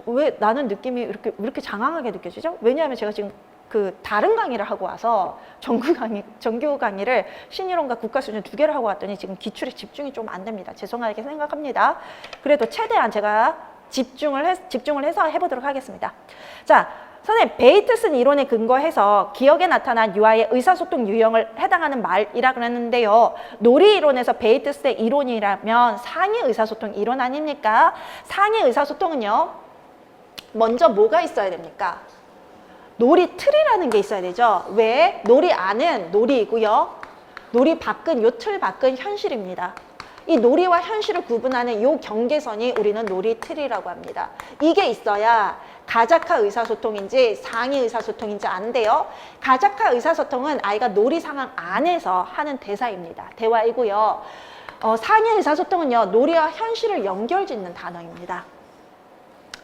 왜 나는 느낌이 이렇게 장황하게 느껴지죠? 왜냐하면 제가 지금 다른 강의를 하고 와서 정규 강의를 신이론과 국가 수준 2개를 하고 왔더니 지금 기출에 집중이 좀 안 됩니다. 죄송하게 생각합니다. 그래도 최대한 제가 집중을 해서 해보도록 하겠습니다. 자, 선생님, 베이트슨 이론에 근거해서 기억에 나타난 유아의 의사소통 유형을 해당하는 말이라 그랬는데요. 놀이 이론에서 베이트슨의 이론이라면 상위 의사소통 이론 아닙니까? 상위 의사소통은요, 먼저 뭐가 있어야 됩니까? 놀이 틀이라는 게 있어야 되죠. 왜? 놀이 안은 놀이이고요. 놀이 밖은, 요 틀 밖은 현실입니다. 이 놀이와 현실을 구분하는 요 경계선이 우리는 놀이 틀이라고 합니다. 이게 있어야 가작화 의사소통인지 상위 의사소통인지 아는데요. 가작화 의사소통은 아이가 놀이 상황 안에서 하는 대사입니다. 대화이고요. 상위 의사소통은요, 놀이와 현실을 연결짓는 단어입니다.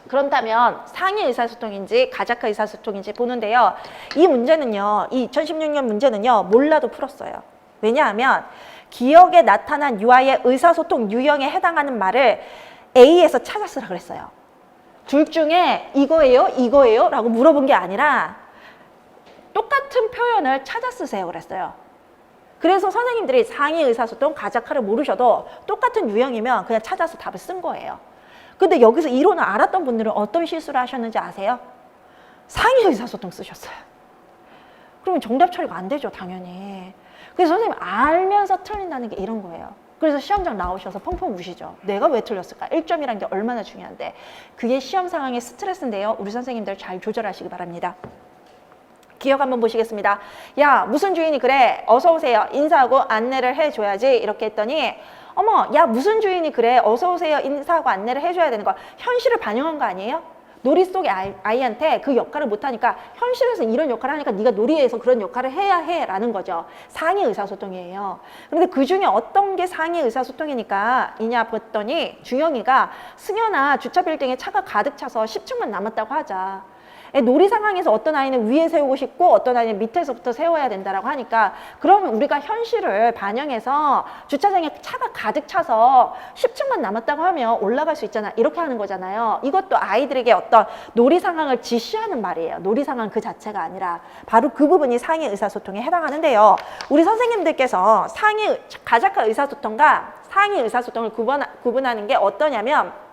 그렇다면 상위 의사소통인지 가자카 의사소통인지 보는데요. 이 문제는요, 이 2016년 문제는요, 몰라도 풀었어요. 왜냐하면 기억에 나타난 유아의 의사소통 유형에 해당하는 말을 A에서 찾아 쓰라 그랬어요. 둘 중에 이거예요? 이거예요? 라고 물어본 게 아니라 똑같은 표현을 찾아 쓰세요 그랬어요. 그래서 선생님들이 상위 의사소통, 가자카를 모르셔도 똑같은 유형이면 그냥 찾아서 답을 쓴 거예요. 근데 여기서 이론을 알았던 분들은 어떤 실수를 하셨는지 아세요? 상위 의사소통 쓰셨어요. 그러면 정답 처리가 안 되죠, 당연히. 그래서 선생님 알면서 틀린다는 게 이런 거예요. 그래서 시험장 나오셔서 펑펑 우시죠. 내가 왜 틀렸을까? 1점이라는 게 얼마나 중요한데. 그게 시험 상황의 스트레스인데요. 우리 선생님들 잘 조절하시기 바랍니다. 기억 한번 보시겠습니다. 야, 무슨 주인이 그래? 어서 오세요. 인사하고 안내를 해줘야지. 이렇게 했더니 어머, 야, 무슨 주인이 그래? 어서 오세요. 인사하고 안내를 해줘야 되는 거. 현실을 반영한 거 아니에요? 놀이 속의 아이한테 그 역할을 못하니까 현실에서 이런 역할을 하니까 네가 놀이에서 그런 역할을 해야 해 라는 거죠. 상위 의사소통이에요. 그런데 그중에 어떤 게 상위 의사소통이니까 이냐 봤더니 주영이가 승현아 주차 빌딩에 차가 가득 차서 10층만 남았다고 하자. 놀이 상황에서 어떤 아이는 위에 세우고 싶고 어떤 아이는 밑에서부터 세워야 된다라고 하니까 그러면 우리가 현실을 반영해서 주차장에 차가 가득 차서 10층만 남았다고 하면 올라갈 수 있잖아. 이렇게 하는 거잖아요. 이것도 아이들에게 어떤 놀이 상황을 지시하는 말이에요. 놀이 상황 그 자체가 아니라 바로 그 부분이 상위 의사소통에 해당하는데요. 우리 선생님들께서 상위 가자카 의사소통과 상위 의사소통을 구분하는 게 어떠냐면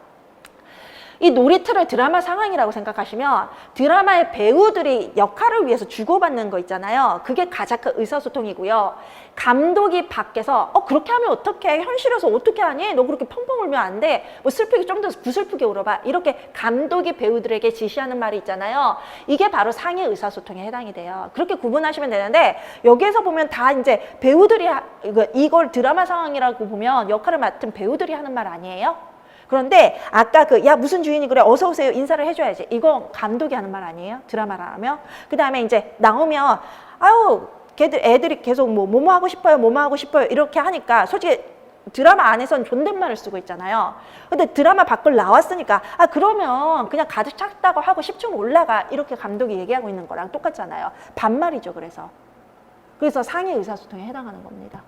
이 놀이틀을 드라마 상황이라고 생각하시면 드라마의 배우들이 역할을 위해서 주고받는 거 있잖아요. 그게 가자카 의사소통이고요. 감독이 밖에서 그렇게 하면 어떡해? 현실에서 어떻게 하니? 너 그렇게 펑펑 울면 안 돼. 뭐 슬프게 좀 더 구슬프게 울어봐. 이렇게 감독이 배우들에게 지시하는 말이 있잖아요. 이게 바로 상위 의사소통에 해당이 돼요. 그렇게 구분하시면 되는데 여기에서 보면 다 이제 배우들이 이걸 드라마 상황이라고 보면 역할을 맡은 배우들이 하는 말 아니에요? 그런데 아까 야 무슨 주인이 그래 어서 오세요 인사를 해줘야지 이거 감독이 하는 말 아니에요? 드라마라면 그 다음에 이제 나오면 아유 애들이 계속 뭐뭐 하고 싶어요 뭐뭐 하고 싶어요 이렇게 하니까 솔직히 드라마 안에서는 존댓말을 쓰고 있잖아요. 근데 드라마 밖을 나왔으니까 그러면 그냥 가득 찼다고 하고 10층 올라가 이렇게 감독이 얘기하고 있는 거랑 똑같잖아요. 반말이죠. 그래서 상위 의사소통에 해당하는 겁니다.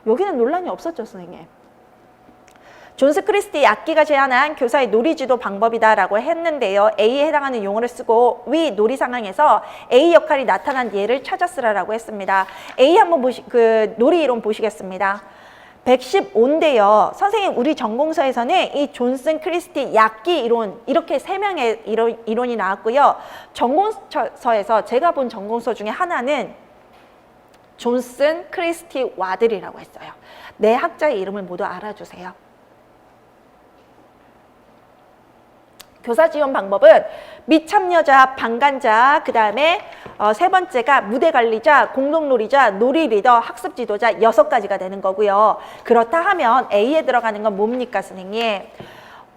여기는 논란이 없었죠 선생님. 존스 크리스티 악기가 제안한 교사의 놀이지도 방법이다라고 했는데요. A에 해당하는 용어를 쓰고 위 놀이 상황에서 A 역할이 나타난 예를 찾아 쓰라라고 했습니다. A 한번 놀이 이론 보시겠습니다. 115인데요. 선생님 우리 전공서에서는 이 존슨 크리스티 약기 이론 이렇게 3명의 이론이 나왔고요. 전공서에서 제가 본 전공서 중에 하나는 존슨 크리스티 와들이라고 했어요. 네 학자의 이름을 모두 알아주세요. 교사 지원 방법은 미참여자, 방관자, 그 다음에 세 번째가 무대 관리자, 공동놀이자, 놀이 리더, 학습 지도자 6가지가 되는 거고요. 그렇다 하면 A에 들어가는 건 뭡니까 선생님?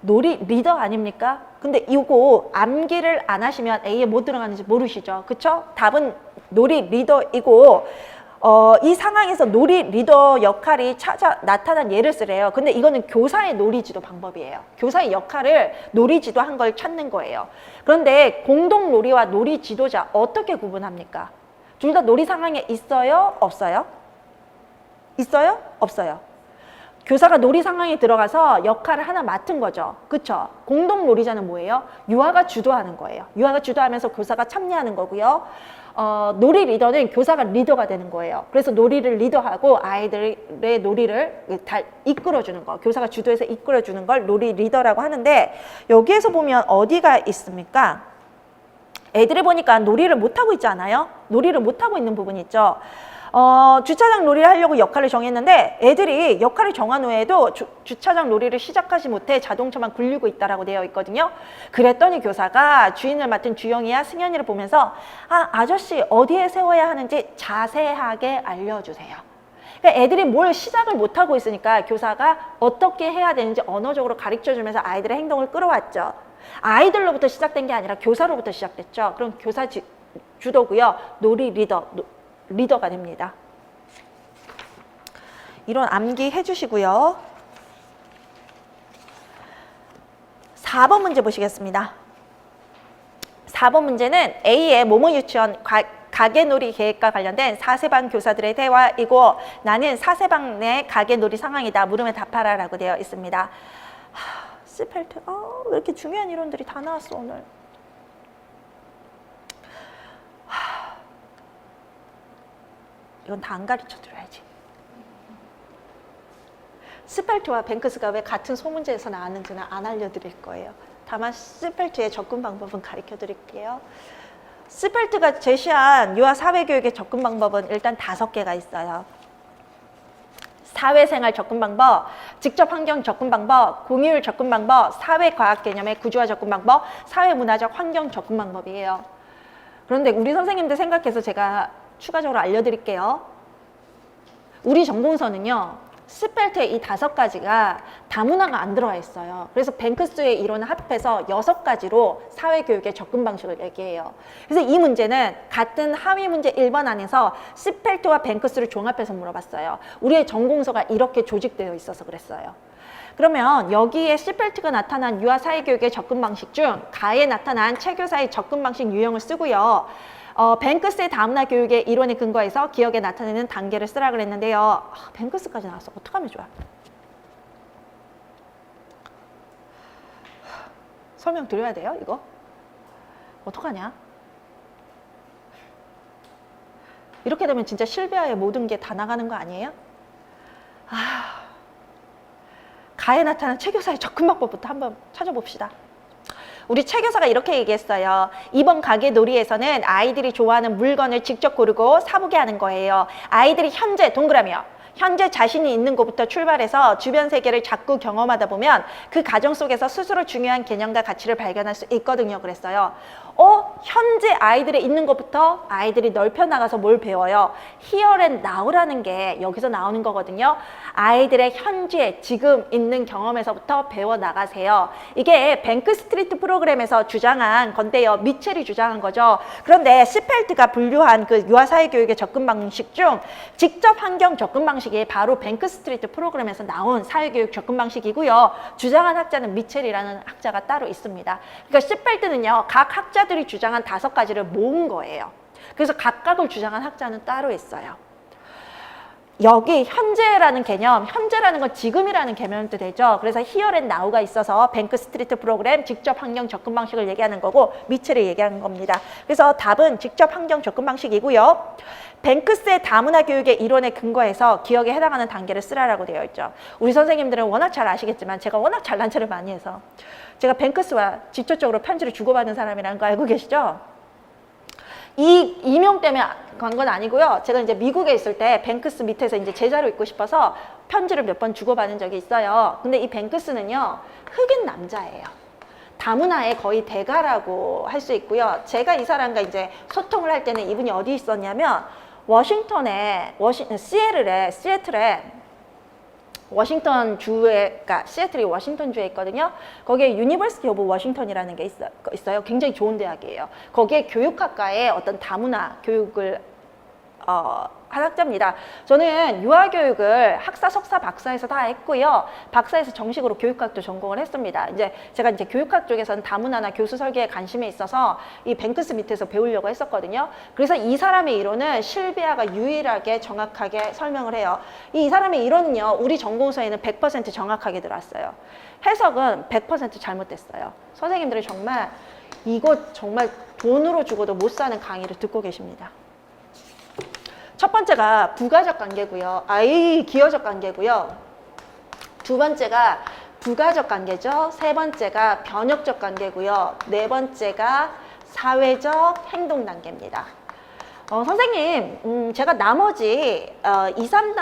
놀이 리더 아닙니까? 근데 이거 암기를 안 하시면 A에 뭐 들어가는지 모르시죠? 그쵸? 답은 놀이 리더이고 이 상황에서 놀이 리더 역할이 나타난 예를 쓰래요. 근데 이거는 교사의 놀이지도 방법이에요. 교사의 역할을 놀이지도 한 걸 찾는 거예요. 그런데 공동놀이와 놀이지도자 어떻게 구분합니까? 둘 다 놀이 상황에 있어요? 없어요? 있어요? 없어요? 교사가 놀이 상황에 들어가서 역할을 하나 맡은 거죠. 그쵸? 공동놀이자는 뭐예요? 유아가 주도하는 거예요. 유아가 주도하면서 교사가 참여하는 거고요. 놀이 리더는 교사가 리더가 되는 거예요. 그래서 놀이를 리더하고 아이들의 놀이를 다 이끌어주는 거. 교사가 주도해서 이끌어주는 걸 놀이 리더라고 하는데 여기에서 보면 어디가 있습니까? 애들이 보니까 놀이를 못하고 있지 않아요? 놀이를 못하고 있는 부분이 있죠. 주차장 놀이를 하려고 역할을 정했는데 애들이 역할을 정한 후에도 주차장 놀이를 시작하지 못해 자동차만 굴리고 있다라고 되어 있거든요. 그랬더니 교사가 주인을 맡은 주영이와 승현이를 보면서 아저씨 어디에 세워야 하는지 자세하게 알려주세요. 그러니까 애들이 뭘 시작을 못하고 있으니까 교사가 어떻게 해야 되는지 언어적으로 가르쳐주면서 아이들의 행동을 끌어왔죠. 아이들로부터 시작된 게 아니라 교사로부터 시작됐죠. 그럼 교사 주도고요. 놀이 리더가 됩니다. 이런 암기해 주시고요. 4번 문제 보시겠습니다. 4번 문제는 A의 모모 유치원 가게놀이 계획과 관련된 사세방 교사들의 대화이고 나는 사세방 내 가게놀이 상황이다. 물으면 답하라 라고 되어 있습니다. 스펠트, 왜 이렇게 중요한 이론들이 다 나왔어 오늘. 이건 다 안 가르쳐 드려야지. 스펠트와 뱅크스가 왜 같은 소문제에서 나왔는지는 안 알려드릴 거예요. 다만 스펠트의 접근 방법은 가르쳐 드릴게요. 스펠트가 제시한 유아 사회교육의 접근 방법은 일단 5개가 있어요. 사회생활 접근 방법, 직접 환경 접근 방법, 공유율 접근 방법, 사회과학 개념의 구조화 접근 방법, 사회문화적 환경 접근 방법이에요. 그런데 우리 선생님들 생각해서 제가 추가적으로 알려드릴게요. 우리 전공서는요. 스펠트의 이 5가지가 다문화가 안 들어가 있어요. 그래서 뱅크스의 이론을 합해서 6가지로 사회교육의 접근 방식을 얘기해요. 그래서 이 문제는 같은 하위 문제 1번 안에서 스펠트와 뱅크스를 종합해서 물어봤어요. 우리의 전공서가 이렇게 조직되어 있어서 그랬어요. 그러면 여기에 스펠트가 나타난 유아 사회교육의 접근 방식 중 가에 나타난 체교사의 접근 방식 유형을 쓰고요. 뱅크스의 다문화 교육의 이론에 근거해서 기억에 나타내는 단계를 쓰라 그랬는데요. 뱅크스까지 나왔어. 어떡하면 좋아? 설명 드려야 돼요, 이거? 어떡하냐? 이렇게 되면 진짜 실비아의 모든 게 다 나가는 거 아니에요? 가에 나타난 체교사의 접근 방법부터 한번 찾아봅시다. 우리 체교사가 이렇게 얘기했어요. 이번 가게 놀이에서는 아이들이 좋아하는 물건을 직접 고르고 사보게 하는 거예요. 아이들이 현재 동그라미요. 현재 자신이 있는 곳부터 출발해서 주변 세계를 자꾸 경험하다 보면 그 과정 속에서 스스로 중요한 개념과 가치를 발견할 수 있거든요. 그랬어요. 현재 아이들이 있는 곳부터 아이들이 넓혀 나가서 뭘 배워요? Here and Now라는 게 여기서 나오는 거거든요. 아이들의 현재 지금 있는 경험에서부터 배워 나가세요. 이게 뱅크 스트리트 프로그램에서 주장한 건데요. 미첼이 주장한 거죠. 그런데 스펠트가 분류한 그 유아 사회 교육의 접근 방식 중 직접 환경 접근 방식이 바로 뱅크 스트리트 프로그램에서 나온 사회 교육 접근 방식이고요. 주장한 학자는 미첼이라는 학자가 따로 있습니다. 그러니까 스펠트는요. 각 학자들이 주장한 5가지를 모은 거예요. 그래서 각각을 주장한 학자는 따로 있어요. 여기 현재라는 개념, 현재라는 건 지금이라는 개념도 되죠. 그래서 here and now가 있어서 뱅크 스트리트 프로그램 직접 환경 접근 방식을 얘기하는 거고 미첼이 얘기하는 겁니다. 그래서 답은 직접 환경 접근 방식이고요. 뱅크스의 다문화 교육의 이론에 근거해서 기억에 해당하는 단계를 쓰라라고 되어 있죠. 우리 선생님들은 워낙 잘 아시겠지만 제가 워낙 잘난 체를 많이 해서 제가 뱅크스와 직접적으로 편지를 주고받은 사람이라는 거 알고 계시죠? 이 이명 때문에 간 건 아니고요. 제가 이제 미국에 있을 때 뱅크스 밑에서 이제 제자로 있고 싶어서 편지를 몇 번 주고받은 적이 있어요. 근데 이 뱅크스는요, 흑인 남자예요. 다문화의 거의 대가라고 할 수 있고요. 제가 이 사람과 이제 소통을 할 때는 이분이 어디 있었냐면 시애틀에 워싱턴 주에, 그러니까 시애틀이 워싱턴 주에 있거든요. 거기에 유니버시티 오브 워싱턴이라는 게 있어요. 굉장히 좋은 대학이에요. 거기에 교육학과에 어떤 다문화 교육을 한 학자입니다. 저는 유아교육을 학사, 석사, 박사에서 다 했고요. 박사에서 정식으로 교육학도 전공을 했습니다. 제가 교육학 쪽에서는 다문화나 교수 설계에 관심이 있어서 이 뱅크스 밑에서 배우려고 했었거든요. 그래서 이 사람의 이론은 실비아가 유일하게 정확하게 설명을 해요. 이 사람의 이론은요, 우리 전공서에는 100% 정확하게 들어왔어요. 해석은 100% 잘못됐어요. 선생님들은 정말 이거 정말 돈으로 주고도 못 사는 강의를 듣고 계십니다. 첫 번째가 부가적 관계고요. 기여적 관계고요. 두 번째가 부가적 관계죠. 세 번째가 변역적 관계고요. 네 번째가 사회적 행동 단계입니다. 선생님, 제가 나머지 2, 3,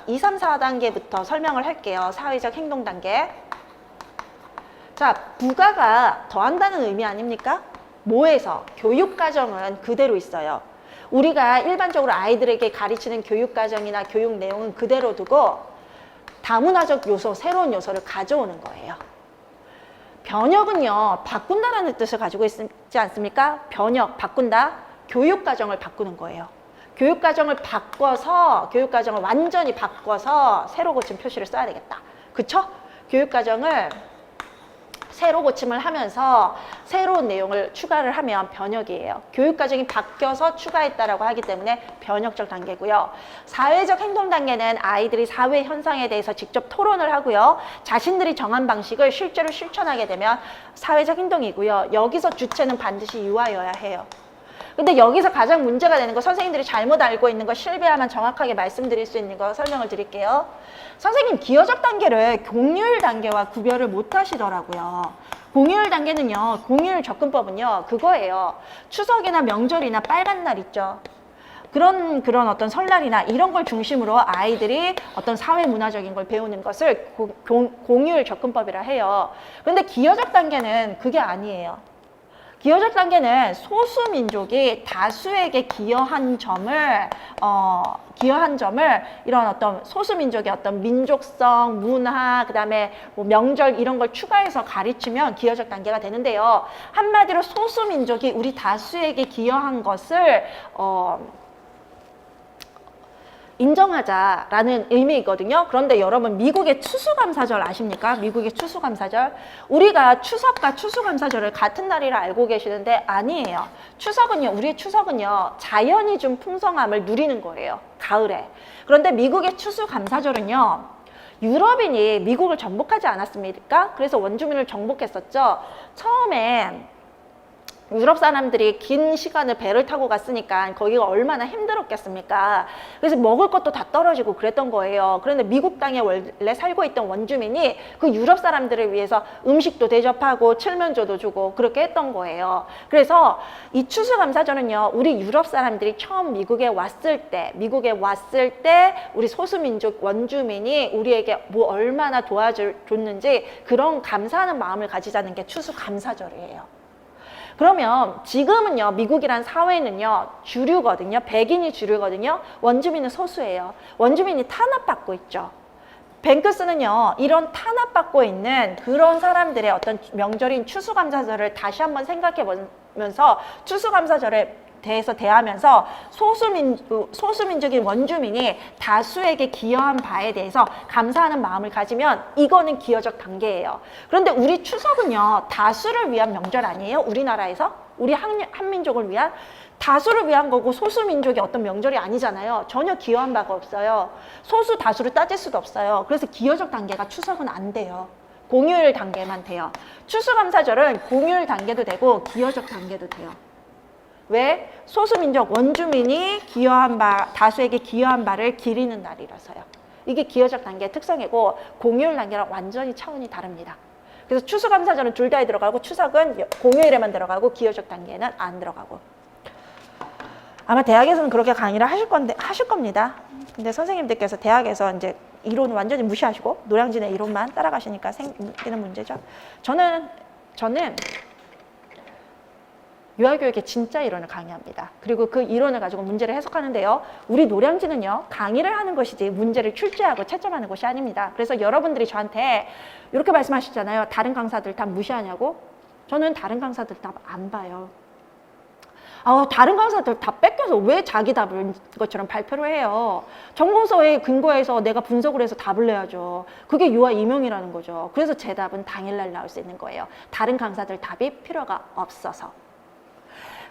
4단계부터 설명을 할게요. 사회적 행동 단계. 자, 부가가 더한다는 의미 아닙니까? 뭐에서? 교육과정은 그대로 있어요. 우리가 일반적으로 아이들에게 가르치는 교육과정이나 교육 내용은 그대로 두고 다문화적 요소, 새로운 요소를 가져오는 거예요. 변역은요, 바꾼다라는 뜻을 가지고 있지 않습니까? 변역, 바꾼다, 교육과정을 바꾸는 거예요. 교육과정을 바꿔서, 교육과정을 완전히 바꿔서 새로 고침 표시를 써야 되겠다. 그쵸? 교육과정을 새로 고침을 하면서 새로운 내용을 추가를 하면 변혁이에요. 교육과정이 바뀌어서 추가했다라고 하기 때문에 변혁적 단계고요. 사회적 행동 단계는 아이들이 사회 현상에 대해서 직접 토론을 하고요. 자신들이 정한 방식을 실제로 실천하게 되면 사회적 행동이고요. 여기서 주체는 반드시 유아여야 해요. 근데 여기서 가장 문제가 되는 거, 선생님들이 잘못 알고 있는 거, 실비아만 정확하게 말씀드릴 수 있는 거 설명을 드릴게요. 선생님, 기여적 단계를 공유율 단계와 구별을 못 하시더라고요. 공유율 단계는요, 공유율 접근법은요, 그거예요. 추석이나 명절이나 빨간 날 있죠. 그런 어떤 설날이나 이런 걸 중심으로 아이들이 어떤 사회 문화적인 걸 배우는 것을 공유율 접근법이라 해요. 그런데 기여적 단계는 그게 아니에요. 기여적 단계는 소수민족이 다수에게 기여한 점을 이런 어떤 소수민족의 어떤 민족성, 문화, 그다음에 뭐 명절 이런 걸 추가해서 가르치면 기여적 단계가 되는데요. 한마디로 소수민족이 우리 다수에게 기여한 것을 인정하자라는 의미이거든요. 그런데 여러분, 미국의 추수감사절 아십니까? 미국의 추수감사절. 우리가 추석과 추수감사절을 같은 날이라 알고 계시는데 아니에요. 우리의 추석은요, 자연이 준 풍성함을 누리는 거예요. 가을에. 그런데 미국의 추수감사절은요, 유럽인이 미국을 정복하지 않았습니까? 그래서 원주민을 정복했었죠. 처음에 유럽 사람들이 긴 시간을 배를 타고 갔으니까 거기가 얼마나 힘들었겠습니까? 그래서 먹을 것도 다 떨어지고 그랬던 거예요. 그런데 미국 땅에 원래 살고 있던 원주민이 그 유럽 사람들을 위해서 음식도 대접하고 칠면조도 주고 그렇게 했던 거예요. 그래서 이 추수감사절은요, 우리 유럽 사람들이 처음 미국에 왔을 때 우리 소수민족 원주민이 우리에게 뭐 얼마나 도와줬는지 그런 감사하는 마음을 가지자는 게 추수감사절이에요. 그러면 지금은요, 미국이란 사회는요, 주류거든요. 백인이 주류거든요. 원주민은 소수예요. 원주민이 탄압받고 있죠. 뱅크스는요, 이런 탄압받고 있는 그런 사람들의 어떤 명절인 추수감사절을 다시 한번 생각해 보면서 추수감사절에 대해서 대하면서 소수민족인 원주민이 다수에게 기여한 바에 대해서 감사하는 마음을 가지면 이거는 기여적 단계예요. 그런데 우리 추석은요, 다수를 위한 명절 아니에요? 우리나라에서? 우리 한민족을 위한? 다수를 위한 거고 소수민족이 어떤 명절이 아니잖아요. 전혀 기여한 바가 없어요. 소수 다수를 따질 수도 없어요. 그래서 기여적 단계가 추석은 안 돼요. 공휴일 단계만 돼요. 추수감사절은 공휴일 단계도 되고 기여적 단계도 돼요. 왜? 소수민족 원주민이 다수에게 기여한 바를 기리는 날이라서요. 이게 기여적 단계의 특성이고 공휴일 단계랑 완전히 차원이 다릅니다. 그래서 추수감사절은 둘 다에 들어가고 추석은 공휴일에만 들어가고 기여적 단계는 안 들어가고. 아마 대학에서는 그렇게 강의를 하실 겁니다. 근데 선생님들께서 대학에서 이제 이론 완전히 무시하시고 노량진의 이론만 따라가시니까 생기는 문제죠. 저는 유아교육의 진짜 이론을 강의합니다. 그리고 그 이론을 가지고 문제를 해석하는데요. 우리 노량진은요, 강의를 하는 것이지 문제를 출제하고 채점하는 것이 아닙니다. 그래서 여러분들이 저한테 이렇게 말씀하시잖아요. 다른 강사들 다 무시하냐고? 저는 다른 강사들 답 안 봐요. 다른 강사들 다 뺏겨서 왜 자기 답을 것처럼 발표를 해요? 전공서에 근거해서 내가 분석을 해서 답을 내야죠. 그게 유아 임용이라는 거죠. 그래서 제 답은 당일날 나올 수 있는 거예요. 다른 강사들 답이 필요가 없어서.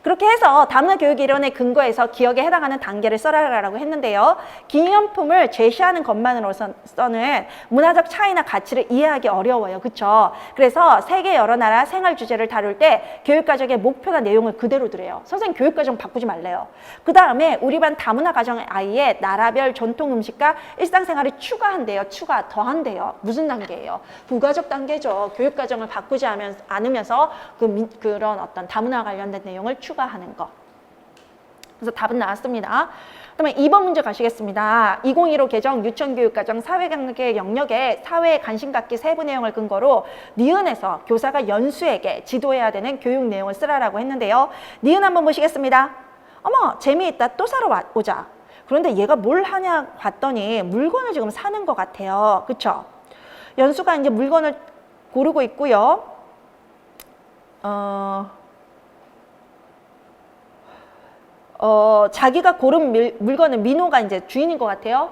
그렇게 해서 다문화 교육 이론에 근거해서 기억에 해당하는 단계를 써라라고 했는데요. 기념품을 제시하는 것만으로서는 문화적 차이나 가치를 이해하기 어려워요. 그렇죠? 그래서 세계 여러 나라 생활 주제를 다룰 때 교육과정의 목표나 내용을 그대로 두래요. 선생님 교육과정 바꾸지 말래요. 그 다음에 우리 반 다문화 가정 아이의 나라별 전통 음식과 일상생활을 추가한대요. 더한대요. 무슨 단계예요? 부가적 단계죠. 교육과정을 바꾸지 않으면서 그런 어떤 다문화 관련된 내용을 추가하는 거. 그래서 답은 나왔습니다. 그다음에 2번 문제 가시겠습니다. 2015 개정 유치원교육과정 사회관계 영역에 사회에 관심 갖기 세부 내용을 근거로 니은에서 교사가 연수에게 지도해야 되는 교육 내용을 쓰라라고 했는데요. 니은 한번 보시겠습니다. 어머, 재미있다. 또 사러 오자. 그런데 얘가 뭘 하냐 봤더니 물건을 지금 사는 것 같아요. 그쵸? 연수가 이제 물건을 고르고 있고요. 자기가 고른 물건을 민호가 이제 주인인 것 같아요.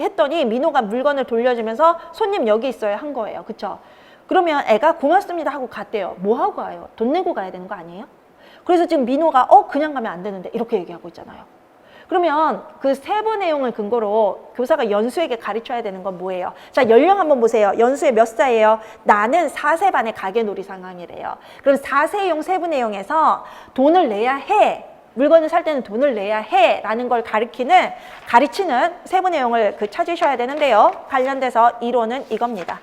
했더니 민호가 물건을 돌려주면서 손님 여기 있어요 한 거예요. 그쵸? 그러면 애가 고맙습니다 하고 갔대요. 뭐 하고 가요? 돈 내고 가야 되는 거 아니에요? 그래서 지금 민호가 그냥 가면 안 되는데 이렇게 얘기하고 있잖아요. 그러면 그 세부 내용을 근거로 교사가 연수에게 가르쳐야 되는 건 뭐예요? 자, 연령 한번 보세요. 연수에 몇 살이에요? 나는 4세 반의 가계놀이 상황이래요. 그럼 4세용 세부 내용에서 돈을 내야 해. 물건을 살 때는 돈을 내야 해 라는 걸 가리치는 세부 내용을 찾으셔야 되는데요. 관련돼서 이론은 이겁니다.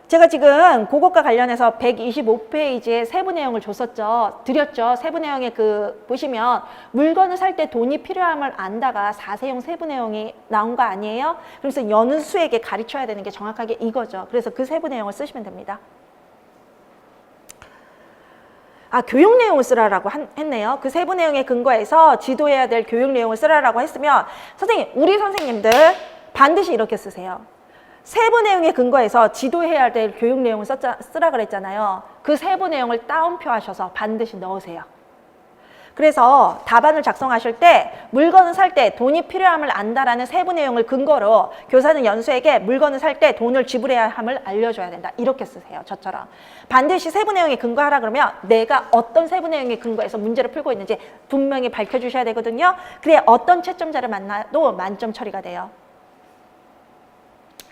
제가 지금 그것과 관련해서 125페이지에 세부 내용을 드렸죠. 세부 내용에 보시면 물건을 살 때 돈이 필요함을 안다가 4세용 세부 내용이 나온 거 아니에요? 그래서 연수에게 가르쳐야 되는 게 정확하게 이거죠. 그래서 그 세부 내용을 쓰시면 됩니다. 교육 내용을 쓰라라고 했네요. 그 세부 내용에 근거해서 지도해야 될 교육 내용을 쓰라라고 했으면 선생님, 우리 선생님들 반드시 이렇게 쓰세요. 세부 내용에 근거해서 지도해야 될 교육 내용을 쓰라 그랬잖아요. 그 세부 내용을 따옴표 하셔서 반드시 넣으세요. 그래서 답안을 작성하실 때 물건을 살 때 돈이 필요함을 안다라는 세부 내용을 근거로 교사는 연수에게 물건을 살 때 돈을 지불해야 함을 알려줘야 된다. 이렇게 쓰세요. 저처럼. 반드시 세부 내용에 근거하라 그러면 내가 어떤 세부 내용에 근거해서 문제를 풀고 있는지 분명히 밝혀주셔야 되거든요. 그래야 어떤 채점자를 만나도 만점 처리가 돼요.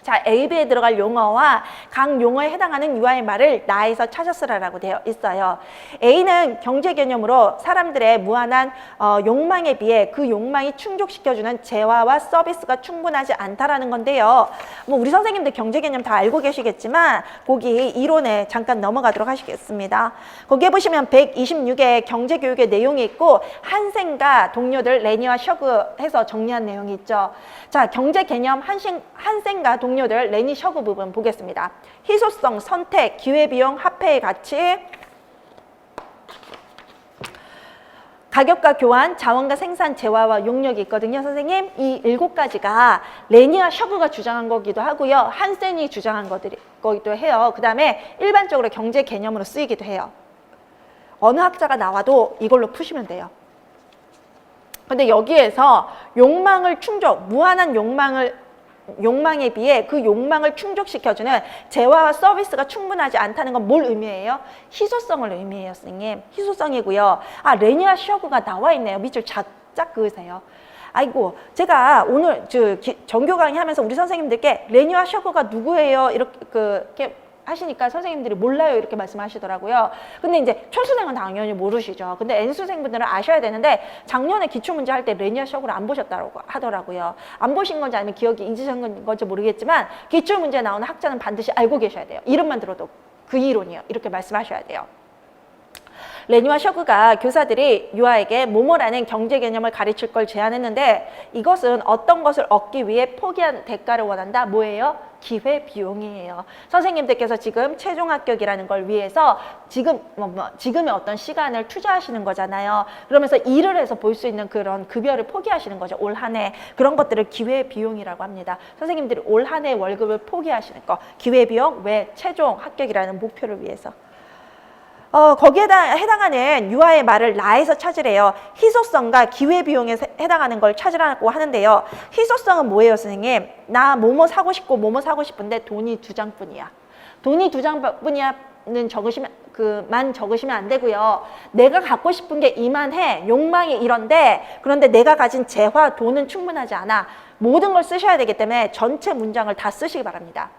자, A, B에 들어갈 용어와 각 용어에 해당하는 유아의 말을 나에서 찾아 쓰라라고 되어 있어요. A는 경제 개념으로 사람들의 무한한 욕망에 비해 그 욕망이 충족시켜주는 재화와 서비스가 충분하지 않다라는 건데요. 뭐 우리 선생님들 경제 개념 다 알고 계시겠지만 거기 이론에 잠깐 넘어가도록 하시겠습니다. 거기에 보시면 126의 경제 교육의 내용이 있고 한센과 동료들 레니와 셔그 해서 정리한 내용이 있죠. 자, 경제 개념 한센과 동료들 레니 셔그 부분 보겠습니다. 희소성, 선택, 기회비용, 화폐의 가치, 가격과 교환, 자원과 생산, 재화와 용역이 있거든요. 선생님, 이 7가지가 레니와 셔그가 주장한 거기도 하고요. 한센이 주장한 거기도 해요. 그 다음에 일반적으로 경제 개념으로 쓰이기도 해요. 어느 학자가 나와도 이걸로 푸시면 돼요. 근데 여기에서 욕망을 무한한 욕망에 비해 그 욕망을 충족시켜주는 재화와 서비스가 충분하지 않다는 건 뭘 의미해요? 희소성을 의미해요, 선생님. 희소성이고요. 레니와 셔그가 나와 있네요. 밑줄 쫙 그으세요. 아이고, 제가 오늘 전교 강의 하면서 우리 선생님들께 레니와 셔그가 누구예요? 이렇게 하시니까 선생님들이 몰라요 이렇게 말씀하시더라고요. 근데 이제 초수생은 당연히 모르시죠. 근데 N수생분들은 아셔야 되는데 작년에 기출문제 할 때 레니아 셔그를 안 보셨다고 하더라고요. 안 보신 건지 아니면 기억이 잊으신 건지 모르겠지만 기출문제에 나오는 학자는 반드시 알고 계셔야 돼요. 이름만 들어도 그 이론이에요. 이렇게 말씀하셔야 돼요. 레니와 셔그가 교사들이 유아에게 모모라는 경제 개념을 가르칠 걸 제안했는데 이것은 어떤 것을 얻기 위해 포기한 대가를 원한다. 뭐예요? 기회비용이에요. 선생님들께서 지금 최종 합격이라는 걸 위해서 지금의 어떤 시간을 투자하시는 거잖아요. 그러면서 일을 해서 볼 수 있는 그런 급여를 포기하시는 거죠. 올 한 해. 그런 것들을 기회비용이라고 합니다. 선생님들이 올 한 해 월급을 포기하시는 거. 기회비용, 왜? 최종 합격이라는 목표를 위해서. 거기에 해당하는 유아의 말을 나에서 찾으래요. 희소성과 기회비용에 해당하는 걸 찾으라고 하는데요. 희소성은 뭐예요, 선생님? 나 뭐뭐 사고 싶고 뭐뭐 사고 싶은데 돈이 2장뿐이야. 돈이 2장뿐이야는 적으시면 안 되고요. 내가 갖고 싶은 게 이만해. 욕망이 이런데 그런데 내가 가진 재화, 돈은 충분하지 않아. 모든 걸 쓰셔야 되기 때문에 전체 문장을 다 쓰시기 바랍니다.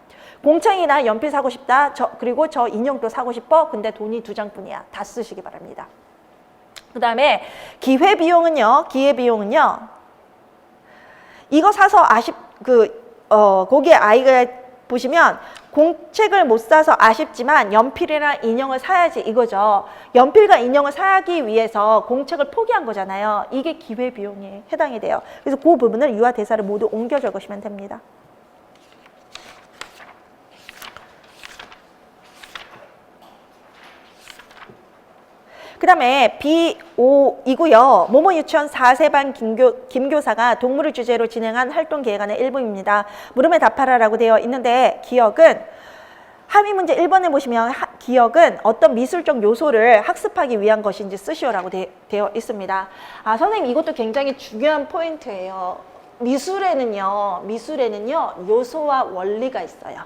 공책이나 연필 사고 싶다. 그리고 저 인형도 사고 싶어. 근데 돈이 2장뿐이야. 다 쓰시기 바랍니다. 그 다음에 기회비용은요. 이거 사서 거기에 아이가 보시면 공책을 못 사서 아쉽지만 연필이나 인형을 사야지 이거죠. 연필과 인형을 사기 위해서 공책을 포기한 거잖아요. 이게 기회비용에 해당이 돼요. 그래서 그 부분을 유아 대사를 모두 옮겨 적으시면 됩니다. 그 다음에 B5이고요. 모모 유치원 4세반 김교사가 동물을 주제로 진행한 활동 계획안의 일부입니다. 물음에 답하라라고 되어 있는데 기억은 함의 문제 1번에 보시면 기억은 어떤 미술적 요소를 학습하기 위한 것인지 쓰시오라고 되어 있습니다. 아, 선생님 이것도 굉장히 중요한 포인트예요. 미술에는요 요소와 원리가 있어요.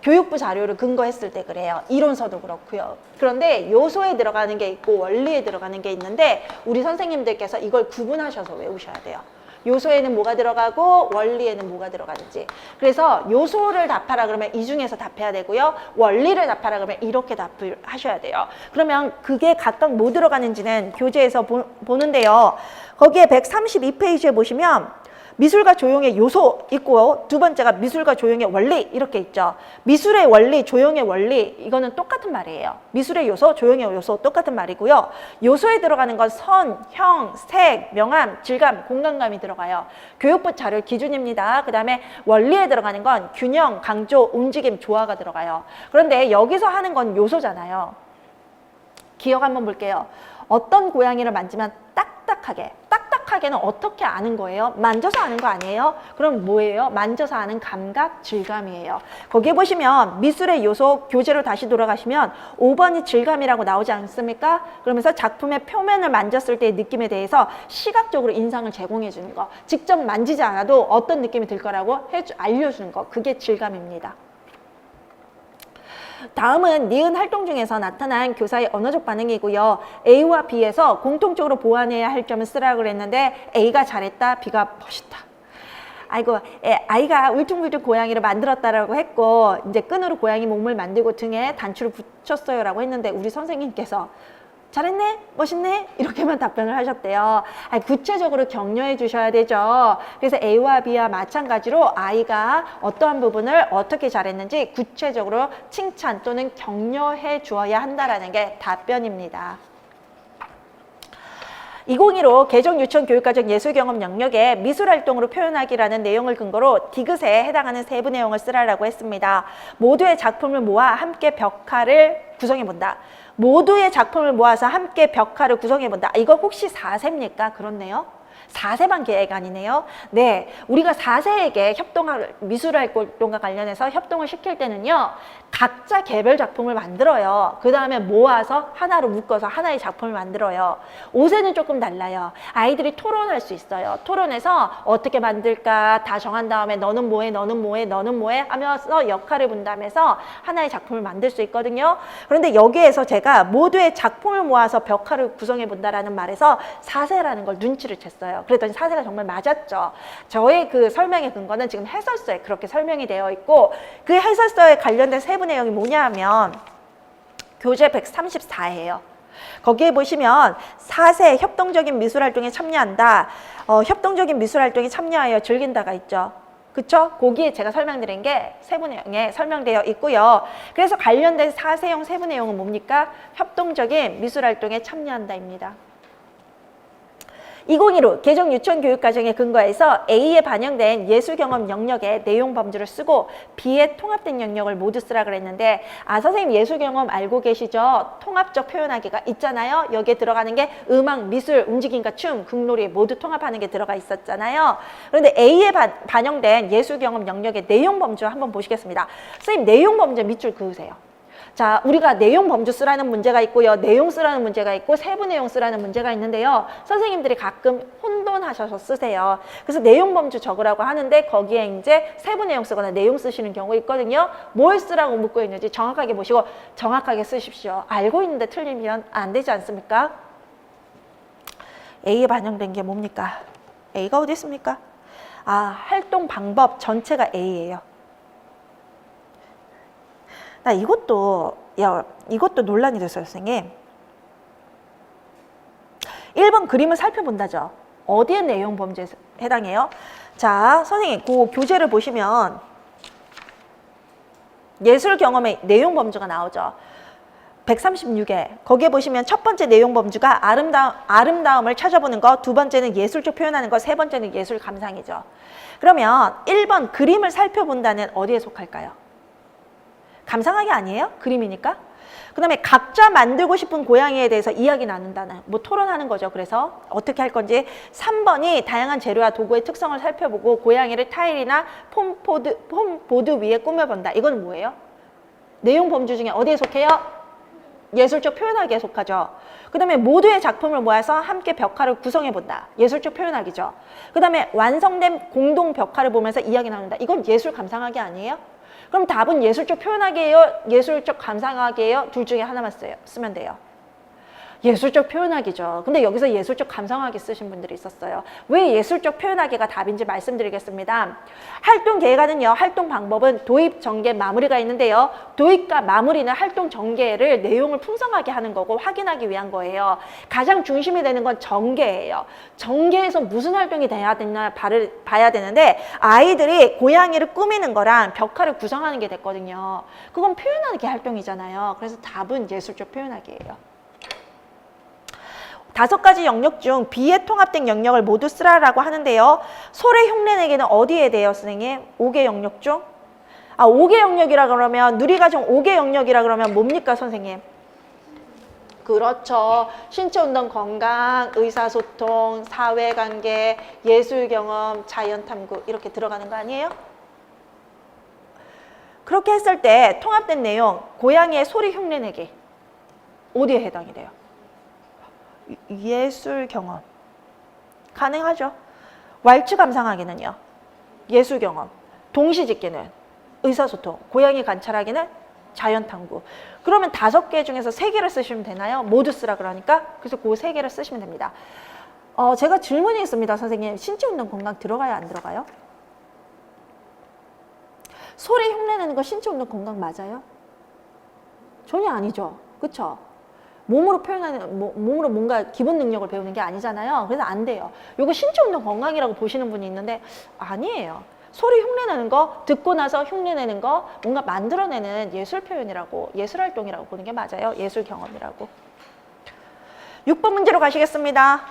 교육부 자료를 근거했을 때 그래요. 이론서도 그렇고요. 그런데 요소에 들어가는 게 있고 원리에 들어가는 게 있는데 우리 선생님들께서 이걸 구분하셔서 외우셔야 돼요. 요소에는 뭐가 들어가고 원리에는 뭐가 들어가는지. 그래서 요소를 답하라 그러면 이 중에서 답해야 되고요. 원리를 답하라 그러면 이렇게 답을 하셔야 돼요. 그러면 그게 각각 뭐 들어가는지는 교재에서 보는데요. 거기에 132페이지에 보시면 미술과 조형의 요소 있고 두 번째가 미술과 조형의 원리 이렇게 있죠. 미술의 원리, 조형의 원리 이거는 똑같은 말이에요. 미술의 요소, 조형의 요소 똑같은 말이고요. 요소에 들어가는 건 선, 형, 색, 명암, 질감, 공간감이 들어가요. 교육부 자료 기준입니다. 그 다음에 원리에 들어가는 건 균형, 강조, 움직임, 조화가 들어가요. 그런데 여기서 하는 건 요소잖아요. 기억 한번 볼게요. 어떤 고양이를 만지면 딱딱하게는 어떻게 아는 거예요? 만져서 아는 거 아니에요? 그럼 뭐예요? 만져서 아는 감각, 질감이에요. 거기에 보시면 미술의 요소 교재로 다시 돌아가시면 5번이 질감이라고 나오지 않습니까? 그러면서 작품의 표면을 만졌을 때의 느낌에 대해서 시각적으로 인상을 제공해 주는 거. 직접 만지지 않아도 어떤 느낌이 들 거라고 알려주는 거. 그게 질감입니다. 다음은 니은 활동 중에서 나타난 교사의 언어적 반응이고요. A와 B에서 공통적으로 보완해야 할 점을 쓰라고 그랬는데 A가 잘했다, B가 멋있다. 아이고, 아이가 울퉁불퉁 고양이를 만들었다라고 했고 이제 끈으로 고양이 몸을 만들고 등에 단추를 붙였어요라고 했는데 우리 선생님께서 잘했네? 멋있네? 이렇게만 답변을 하셨대요. 구체적으로 격려해 주셔야 되죠. 그래서 A와 B와 마찬가지로 아이가 어떠한 부분을 어떻게 잘했는지 구체적으로 칭찬 또는 격려해 주어야 한다라는 게 답변입니다. 2015 개정 유치원 교육과정 예술경험 영역에 미술활동으로 표현하기라는 내용을 근거로 디귿에 해당하는 세부 내용을 쓰라고 했습니다. 모두의 작품을 모아 함께 벽화를 구성해본다. 모두의 작품을 모아서 함께 벽화를 구성해본다. 이거 혹시 4세입니까? 그렇네요. 4세반 계획안이네요. 네, 우리가 4세에게 미술활동과 관련해서 협동을 시킬 때는요. 각자 개별 작품을 만들어요. 그 다음에 모아서 하나로 묶어서 하나의 작품을 만들어요. 5세는 조금 달라요. 아이들이 토론할 수 있어요. 토론해서 어떻게 만들까 다 정한 다음에 너는 뭐해, 너는 뭐해, 너는 뭐해 하면서 역할을 분담해서 하나의 작품을 만들 수 있거든요. 그런데 여기에서 제가 모두의 작품을 모아서 벽화를 구성해 본다라는 말에서 4세라는 걸 눈치를 챘어요. 그랬더니 4세가 정말 맞았죠. 저의 그 설명의 근거는 지금 해설서에 그렇게 설명이 되어 있고 그 해설서에 관련된 세부 내용이 뭐냐 하면 교재 134예요. 거기에 보시면 4세 협동적인 미술활동에 참여한다. 협동적인 미술활동에 참여하여 즐긴다가 있죠. 그쵸? 거기에 제가 설명드린 게 세부 내용에 설명되어 있고요. 그래서 관련된 4세형 세부 내용은 뭡니까? 협동적인 미술활동에 참여한다입니다. 2015 개정 유치원 교육과정에 근거해서 A에 반영된 예술경험 영역의 내용 범주를 쓰고 B에 통합된 영역을 모두 쓰라 그랬는데 선생님 예술경험 알고 계시죠? 통합적 표현하기가 있잖아요. 여기에 들어가는 게 음악, 미술, 움직임과 춤, 극놀이 모두 통합하는 게 들어가 있었잖아요. 그런데 A에 반영된 예술경험 영역의 내용 범주 한번 보시겠습니다. 선생님 내용 범주 밑줄 그으세요. 자, 우리가 내용 범주 쓰라는 문제가 있고요. 내용 쓰라는 문제가 있고 세부 내용 쓰라는 문제가 있는데요. 선생님들이 가끔 혼돈하셔서 쓰세요. 그래서 내용 범주 적으라고 하는데 거기에 이제 세부 내용 쓰거나 내용 쓰시는 경우 있거든요. 뭘 쓰라고 묻고 있는지 정확하게 보시고 정확하게 쓰십시오. 알고 있는데 틀리면 안 되지 않습니까? A에 반영된 게 뭡니까? A가 어디 있습니까? 활동 방법 전체가 A예요. 나 이것도 논란이 됐어요, 선생님. 1번 그림을 살펴본다죠. 어디에 내용 범죄에 해당해요? 자, 선생님, 그 교재를 보시면 예술 경험의 내용 범주가 나오죠. 136에 거기에 보시면 첫 번째 내용 범주가 아름다움을 찾아보는 것, 두 번째는 예술적 표현하는 것, 세 번째는 예술 감상이죠. 그러면 1번 그림을 살펴본다는 어디에 속할까요? 감상하기 아니에요? 그림이니까. 그 다음에 각자 만들고 싶은 고양이에 대해서 이야기 나눈다는 토론하는 거죠. 그래서 어떻게 할 건지 3번이 다양한 재료와 도구의 특성을 살펴보고 고양이를 타일이나 폼보드 위에 꾸며본다. 이건 뭐예요? 내용 범주 중에 어디에 속해요? 예술적 표현하기에 속하죠. 그 다음에 모두의 작품을 모아서 함께 벽화를 구성해본다. 예술적 표현하기죠. 그 다음에 완성된 공동 벽화를 보면서 이야기 나눈다. 이건 예술 감상하기 아니에요? 그럼 답은 예술적 표현하기예요? 예술적 감상하기예요? 둘 중에 하나만 쓰면 돼요. 예술적 표현하기죠. 근데 여기서 예술적 감상하기 쓰신 분들이 있었어요. 왜 예술적 표현하기가 답인지 말씀드리겠습니다. 활동 계획안은요, 활동 방법은 도입, 전개, 마무리가 있는데요. 도입과 마무리는 활동 전개를 내용을 풍성하게 하는 거고 확인하기 위한 거예요. 가장 중심이 되는 건 전개예요. 전개에서 무슨 활동이 돼야 되나 봐야 되는데 아이들이 고양이를 꾸미는 거랑 벽화를 구성하는 게 됐거든요. 그건 표현하기 활동이잖아요. 그래서 답은 예술적 표현하기예요. 5가지 영역 중 B에 통합된 영역을 모두 쓰라라고 하는데요. 소래 흉내내기는 어디에 대해요, 선생님? 5개 영역 중? 5개 영역이라 그러면 누리과정 5개 영역이라 그러면 뭡니까, 선생님? 그렇죠. 신체운동 건강, 의사소통, 사회관계, 예술경험, 자연탐구 이렇게 들어가는 거 아니에요? 그렇게 했을 때 통합된 내용, 고양이의 소리 흉내내기 어디에 해당이 돼요? 예술 경험 가능하죠. 왈츠 감상하기는요, 예술 경험. 동시 짓기는 의사소통. 고양이 관찰하기는 자연탐구. 그러면 5개 중에서 3개를 쓰시면 되나요? 모두 쓰라 그러니까. 그래서 그 3개를 쓰시면 됩니다. 제가 질문이 있습니다, 선생님. 신체운동 건강 들어가요, 안 들어가요? 소리 흉내내는 거 신체운동 건강 맞아요? 전혀 아니죠. 그쵸? 몸으로 표현하는, 몸으로 뭔가 기본 능력을 배우는 게 아니잖아요. 그래서 안 돼요. 요거 신체운동 건강이라고 보시는 분이 있는데 아니에요. 소리 흉내내는 거, 듣고 나서 흉내내는 거, 뭔가 만들어내는 예술 표현이라고, 예술 활동이라고 보는 게 맞아요. 예술 경험이라고. 6번 문제로 가시겠습니다.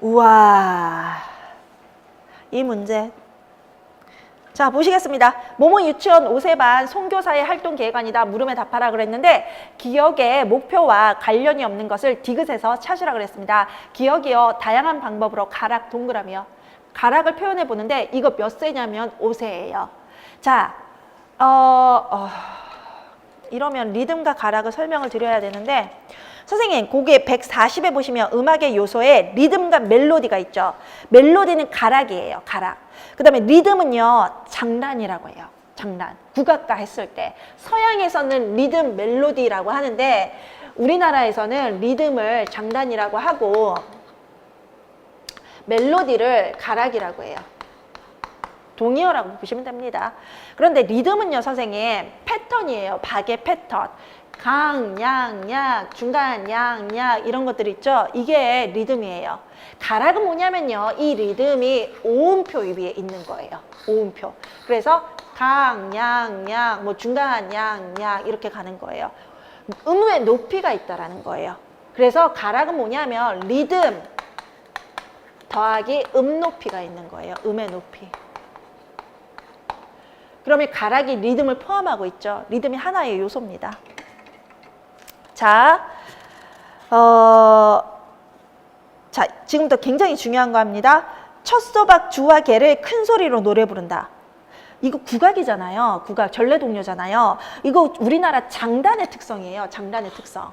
우와, 이 문제. 자, 보시겠습니다. 모모 유치원 5세반 송교사의 활동 계획안이다. 물음에 답하라 그랬는데 기억의 목표와 관련이 없는 것을 디귿에서 찾으라 그랬습니다. 기억이요, 다양한 방법으로 가락, 동그라미요. 가락을 표현해 보는데 이거 몇 세냐면 5세예요. 자, 이러면 리듬과 가락을 설명을 드려야 되는데 선생님, 거기에 140에 보시면 음악의 요소에 리듬과 멜로디가 있죠. 멜로디는 가락이에요, 가락. 그 다음에 리듬은요, 장단이라고 해요. 장단. 국악가 했을 때. 서양에서는 리듬, 멜로디라고 하는데 우리나라에서는 리듬을 장단이라고 하고 멜로디를 가락이라고 해요. 동의어라고 보시면 됩니다. 그런데 리듬은요, 선생님, 패턴이에요. 박의 패턴. 강, 양, 약, 중간, 양, 약 이런 것들 있죠? 이게 리듬이에요. 가락은 뭐냐면요, 이 리듬이 오음표 위에 있는 거예요. 오음표. 그래서 강, 양, 약, 뭐 중간, 양, 약 이렇게 가는 거예요. 음의 높이가 있다라는 거예요. 그래서 가락은 뭐냐면 리듬 더하기 음 높이가 있는 거예요. 음의 높이. 그러면 가락이 리듬을 포함하고 있죠. 리듬이 하나의 요소입니다. 자, 자, 지금부터 굉장히 중요한 거 합니다. 첫 주와 개를 큰 소리로 노래 부른다. 이거 국악이잖아요. 국악, 전래동요잖아요. 이거 우리나라 장단의 특성이에요. 장단의 특성.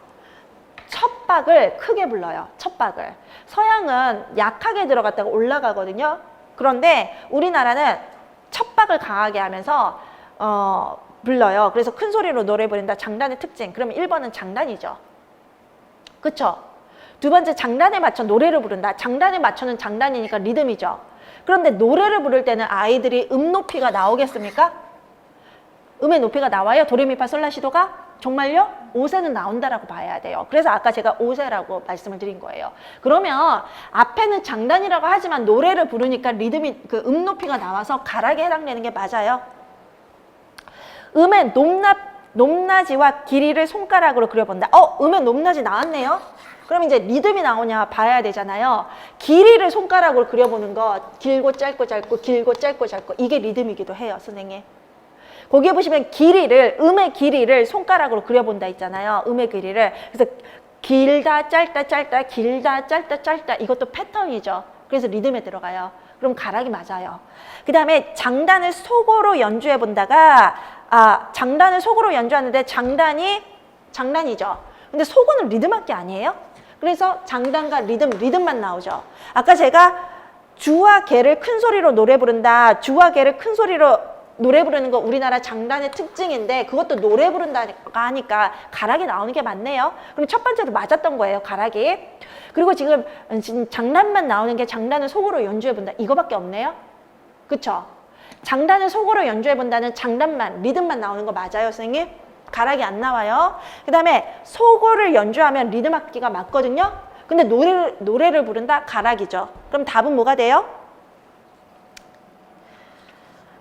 첫 박을 크게 불러요. 첫 박을. 서양은 약하게 들어갔다가 올라가거든요. 그런데 우리나라는 첫 박을 강하게 하면서 불러요. 그래서 큰 소리로 노래 부른다. 장단의 특징. 그러면 1번은 장단이죠. 그쵸? 두 번째, 장단에 맞춰 노래를 부른다. 장단에 맞춰는 장단이니까 리듬이죠. 그런데 노래를 부를 때는 아이들이 음 높이가 나오겠습니까? 음의 높이가 나와요? 도레미파솔라시도가? 정말요? 5세는 나온다라고 봐야 돼요. 그래서 아까 제가 5세라고 말씀을 드린 거예요. 그러면 앞에는 장단이라고 하지만 노래를 부르니까 리듬이, 그 음 높이가 나와서 가락에 해당되는 게 맞아요. 음의 높낮이와 길이를 손가락으로 그려본다. 음의 높낮이 나왔네요. 그럼 이제 리듬이 나오냐 봐야 되잖아요. 길이를 손가락으로 그려보는 거, 길고 짧고 짧고 길고 짧고 짧고, 이게 리듬이기도 해요, 선생님. 거기에 보시면 길이를, 음의 길이를 손가락으로 그려본다 있잖아요. 음의 길이를. 그래서 길다 짧다 짧다 길다 짧다 짧다, 이것도 패턴이죠. 그래서 리듬에 들어가요. 그럼 가락이 맞아요. 그 다음에 장단을 속으로 연주해 본다가 장단을 속으로 연주하는데 장단이죠. 근데 속어는 리듬악기 아니에요? 그래서 장단과 리듬만 나오죠. 아까 제가 주와 개를 큰 소리로 노래 부른다. 주와 개를 큰 소리로 노래 부르는 거 우리나라 장단의 특징인데 그것도 노래 부른다니까 하니까 가락이 나오는 게 맞네요. 그럼 첫 번째도 맞았던 거예요, 가락이. 그리고 지금 장단만 나오는 게 장단을 속으로 연주해 본다. 이거밖에 없네요. 그쵸? 장단을 속으로 연주해 본다는 장단만, 리듬만 나오는 거 맞아요, 선생님? 가락이 안 나와요. 그 다음에 속어를 연주하면 리듬 악기가 맞거든요. 근데 노래를 부른다? 가락이죠. 그럼 답은 뭐가 돼요?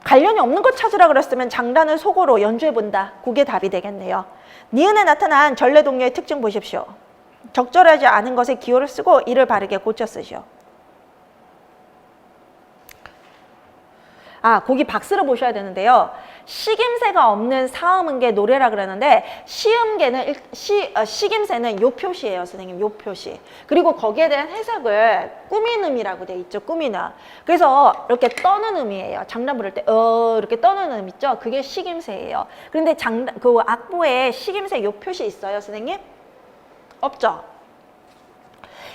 관련이 없는 것 찾으라 그랬으면 장단을 속어로 연주해 본다. 그게 답이 되겠네요. 니은에 나타난 전래동요의 특징 보십시오. 적절하지 않은 것에 기호를 쓰고 이를 바르게 고쳐 쓰시오. 거기 박스를 보셔야 되는데요. 식임새가 없는 사음은계 노래라 그러는데 식임새는 요 표시예요, 선생님. 요 표시. 그리고 거기에 대한 해석을 꾸미는 음이라고 돼 있죠. 꾸미는. 그래서 이렇게 떠는 음이에요. 장단 부를 때 이렇게 떠는 음 있죠. 그게 식임새예요. 그런데 그 악보에 식임새 요 표시 있어요, 선생님? 없죠.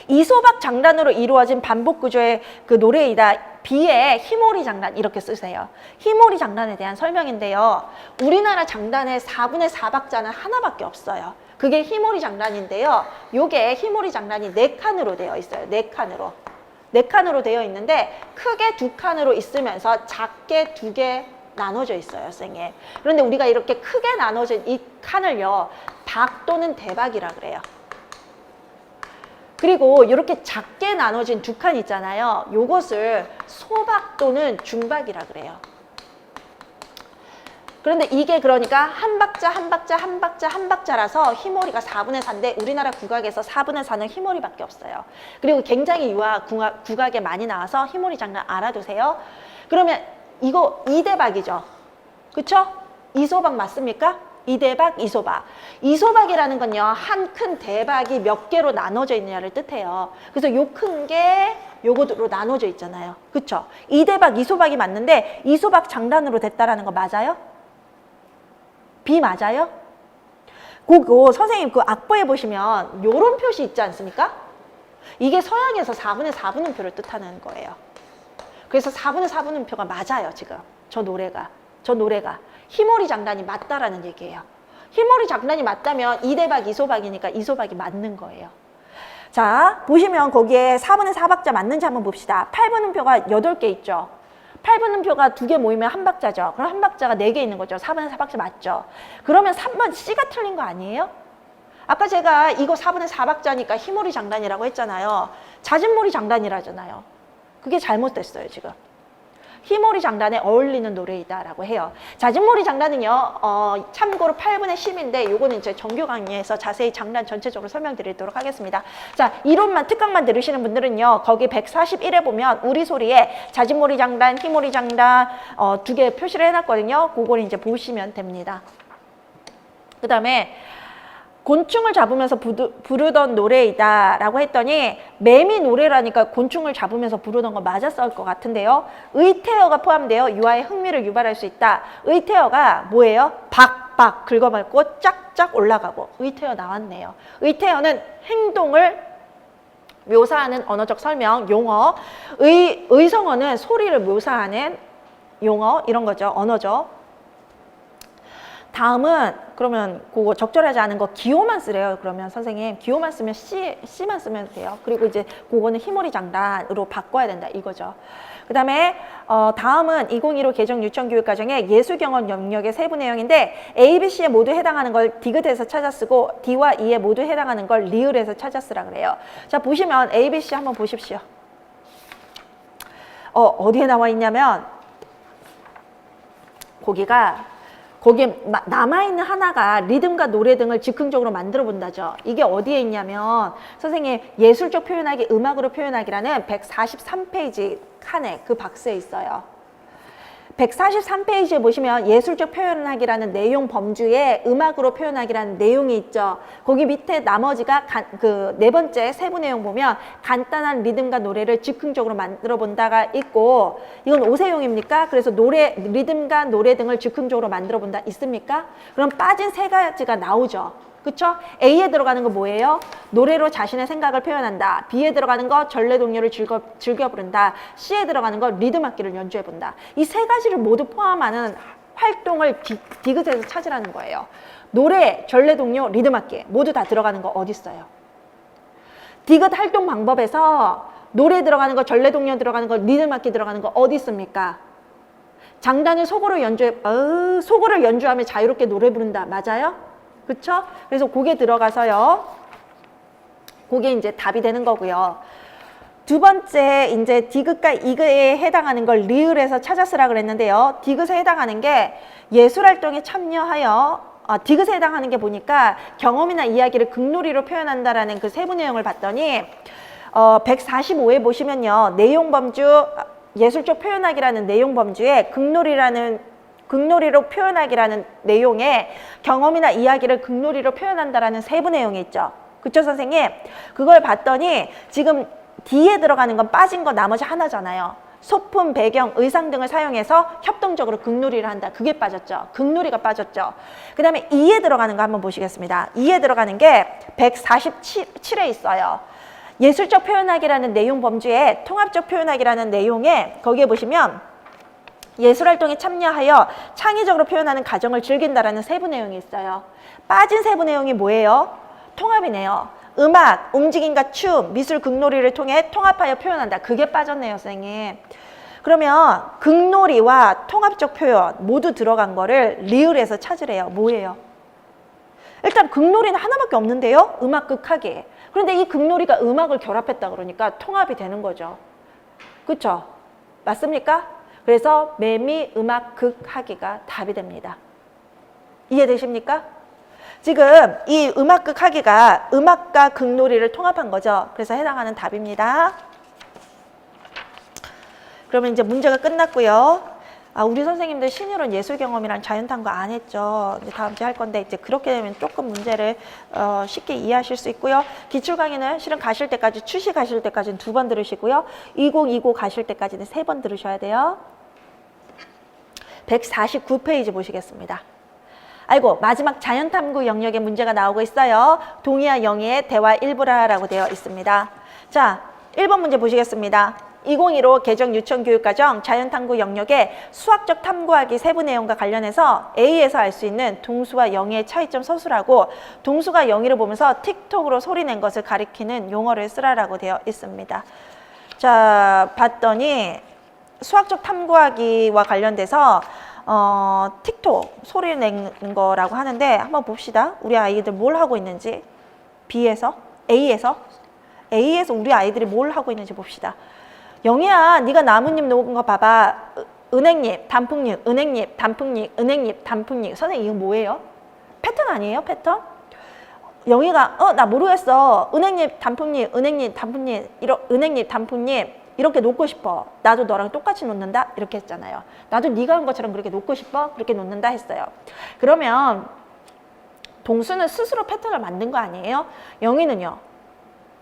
이소박 장단으로 이루어진 반복 구조의 그 노래이다. 비에 히모리 장단 이렇게 쓰세요. 히모리 장단에 대한 설명인데요. 우리나라 장단의 4분의 4박자는 하나밖에 없어요. 그게 히모리 장단인데요. 요게 히모리 장단이 4칸으로 되어 있어요. 4칸으로. 4칸으로 되어 있는데 크게 2칸으로 있으면서 작게 2개 나눠져 있어요, 선생님. 그런데 우리가 이렇게 크게 나눠진 이 칸을요. 박 또는 대박이라 그래요. 그리고 이렇게 작게 나눠진 2칸 있잖아요. 요것을 소박 또는 중박이라 그래요. 그런데 이게 그러니까 한 박자 한 박자 한 박자 한 박자라서 히모리가 4분의 4인데 우리나라 국악에서 4분의 4는 히모리밖에 없어요. 그리고 굉장히 유아 국악에 많이 나와서 히모리 장단 알아두세요. 그러면 이거 이대박이죠. 그쵸? 이소박 맞습니까? 이대박, 이소박. 이소박이라는 건요, 한 큰 대박이 몇 개로 나눠져 있느냐를 뜻해요. 그래서 요 큰 게 요거로 나눠져 있잖아요. 그쵸? 이대박, 이소박이 맞는데 이소박 장단으로 됐다라는 거 맞아요? B 맞아요? 그거 선생님 그 악보에 보시면 요런 표시 있지 않습니까? 이게 서양에서 4분의 4분음표를 뜻하는 거예요. 그래서 4분의 4분음표가 맞아요, 지금. 저 노래가. 히모리 장단이 맞다라는 얘기예요. 히모리 장단이 맞다면 이대박, 이소박이니까 이소박이 맞는 거예요. 자, 보시면 거기에 4분의 4박자 맞는지 한번 봅시다. 8분음표가 8개 있죠. 8분음표가 2개 모이면 한 박자죠. 그럼 한 박자가 4개 있는 거죠. 4분의 4박자 맞죠. 그러면 3번 C가 틀린 거 아니에요? 아까 제가 이거 4분의 4박자니까 히모리 장단이라고 했잖아요. 잦은모리 장단이라잖아요. 그게 잘못됐어요, 지금. 히모리 장단에 어울리는 노래이다라고 해요. 잦은모리 장단은요, 참고로 8분의 10인데 요거는 이제 정규 강의에서 자세히 장단 전체적으로 설명드리도록 하겠습니다. 자, 이론만 특강만 들으시는 분들은요, 거기 141에 보면 우리 소리에 잦은모리 장단, 히모리 장단 2개 표시를 해놨거든요. 그걸 이제 보시면 됩니다. 그 다음에 곤충을 잡으면서 부르던 노래이다 라고 했더니 매미 노래라니까 곤충을 잡으면서 부르던 거 맞았을 것 같은데요. 의태어가 포함되어 유아의 흥미를 유발할 수 있다. 의태어가 뭐예요? 박박 긁어밟고 쫙쫙 올라가고. 의태어 나왔네요. 의태어는 행동을 묘사하는 언어적 설명, 용어. 의성어는 소리를 묘사하는 용어, 이런 거죠. 언어죠. 다음은 그러면 그거 적절하지 않은 거 기호만 쓰래요. 그러면 선생님 기호만 쓰면 C만 쓰면 돼요. 그리고 이제 그거는 히모리 장단으로 바꿔야 된다 이거죠. 그 다음에 다음은 2015 개정 유치원교육과정의 예술경험 영역의 세부 내용인데 A, B, C에 모두 해당하는 걸 디귿에서 찾아 쓰고 D와 E에 모두 해당하는 걸 리을에서 찾아 쓰라 그래요. 자, 보시면 A, B, C 한번 보십시오. 어디에 나와 있냐면 거기에 남아있는 하나가 리듬과 노래 등을 즉흥적으로 만들어 본다죠. 이게 어디에 있냐면 선생님 예술적 표현하기, 음악으로 표현하기라는 143페이지 칸에 그 박스에 있어요. 143페이지에 보시면 예술적 표현하기라는 내용 범주에 음악으로 표현하기라는 내용이 있죠. 거기 밑에 나머지가 그 네 번째 세부 내용 보면 간단한 리듬과 노래를 즉흥적으로 만들어 본다가 있고, 이건 오세용입니까? 그래서 리듬과 노래 등을 즉흥적으로 만들어 본다 있습니까? 그럼 빠진 세 가지가 나오죠. 그쵸? A에 들어가는 거 뭐예요? 노래로 자신의 생각을 표현한다. B에 들어가는 거 전래동요를 즐겨 부른다. C에 들어가는 거 리듬 악기를 연주해 본다. 이 세 가지를 모두 포함하는 활동을 디귿에서 찾으라는 거예요. 노래, 전래동요, 리듬 악기 모두 다 들어가는 거 어디 있어요? 디귿 활동 방법에서 노래 들어가는 거, 전래동요 들어가는 거, 리듬 악기 들어가는 거 어디 있습니까? 장단을 속으로 연주하며 자유롭게 노래 부른다. 맞아요? 그쵸? 그래서 그게 들어가서요. 그게 이제 답이 되는 거고요. 두 번째, 이제 디귿과 이귿에 해당하는 걸 리을에서 찾아 쓰라 그랬는데요. 디귿에 해당하는 게 예술활동에 참여하여, 디귿에 해당하는 게 보니까 경험이나 이야기를 극놀이로 표현한다라는 그 세부 내용을 봤더니, 145에 보시면요. 내용 범주, 예술적 표현하기라는 내용 범주에 극놀이로 표현하기라는 내용에 경험이나 이야기를 극놀이로 표현한다라는 세부 내용이 있죠. 그쵸, 선생님? 그걸 봤더니 지금 D에 들어가는 건 빠진 거 나머지 하나잖아요. 소품, 배경, 의상 등을 사용해서 협동적으로 극놀이를 한다. 그게 빠졌죠. 극놀이가 빠졌죠. 그 다음에 E에 들어가는 거 한번 보시겠습니다. E에 들어가는 게 147에 있어요. 예술적 표현하기라는 내용 범주에 통합적 표현하기라는 내용에 거기에 보시면 예술활동에 참여하여 창의적으로 표현하는 과정을 즐긴다라는 세부 내용이 있어요. 빠진 세부 내용이 뭐예요? 통합이네요. 음악, 움직임과 춤, 미술, 극놀이를 통해 통합하여 표현한다. 그게 빠졌네요, 선생님. 그러면 극놀이와 통합적 표현 모두 들어간 거를 리을에서 찾으래요. 뭐예요? 일단 극놀이는 하나밖에 없는데요. 음악, 극하기. 그런데 이 극놀이가 음악을 결합했다 그러니까 통합이 되는 거죠. 그렇죠? 맞습니까? 그래서 매미, 음악, 극, 하기가 답이 됩니다. 이해되십니까? 지금 이 음악, 극, 하기가 음악과 극놀이를 통합한 거죠. 그래서 해당하는 답입니다. 그러면 이제 문제가 끝났고요. 우리 선생님들 신일원 예술경험이랑 자연탐구 안 했죠. 이제 다음 주에 할 건데 이제 그렇게 되면 조금 문제를 쉽게 이해하실 수 있고요. 기출 강의는 실은 가실 때까지 추시 가실 때까지는 2번 들으시고요. 2020 가실 때까지는 3번 들으셔야 돼요. 149페이지 보시겠습니다. 아이고, 마지막 자연탐구 영역의 문제가 나오고 있어요. 동의와 영희의 대화 일부라라고 되어 있습니다. 자, 1번 문제 보시겠습니다. 2015 개정 유치원교육과정 자연탐구 영역의 수학적 탐구하기 세부 내용과 관련해서 A에서 알 수 있는 동수와 영희의 차이점 서술하고 동수가 영희를 보면서 틱톡으로 소리 낸 것을 가리키는 용어를 쓰라라고 되어 있습니다. 자, 봤더니 수학적 탐구하기와 관련돼서 틱톡 소리 낸 거라고 하는데 한번 봅시다. 우리 아이들 뭘 하고 있는지. B에서? A에서 우리 아이들이 뭘 하고 있는지 봅시다. 영희야, 네가 나뭇잎 녹은 거 봐봐. 은행잎, 단풍잎, 은행잎, 단풍잎, 은행잎, 단풍잎. 선생님 이거 뭐예요? 패턴 아니에요? 패턴? 영희가 나 모르겠어. 은행잎, 단풍잎, 은행잎, 단풍잎, 은행잎, 단풍잎 이렇게 놓고 싶어. 나도 너랑 똑같이 놓는다? 이렇게 했잖아요. 나도 네가 한 것처럼 그렇게 놓고 싶어? 그렇게 놓는다 했어요. 그러면 동수는 스스로 패턴을 만든 거 아니에요? 영희는요?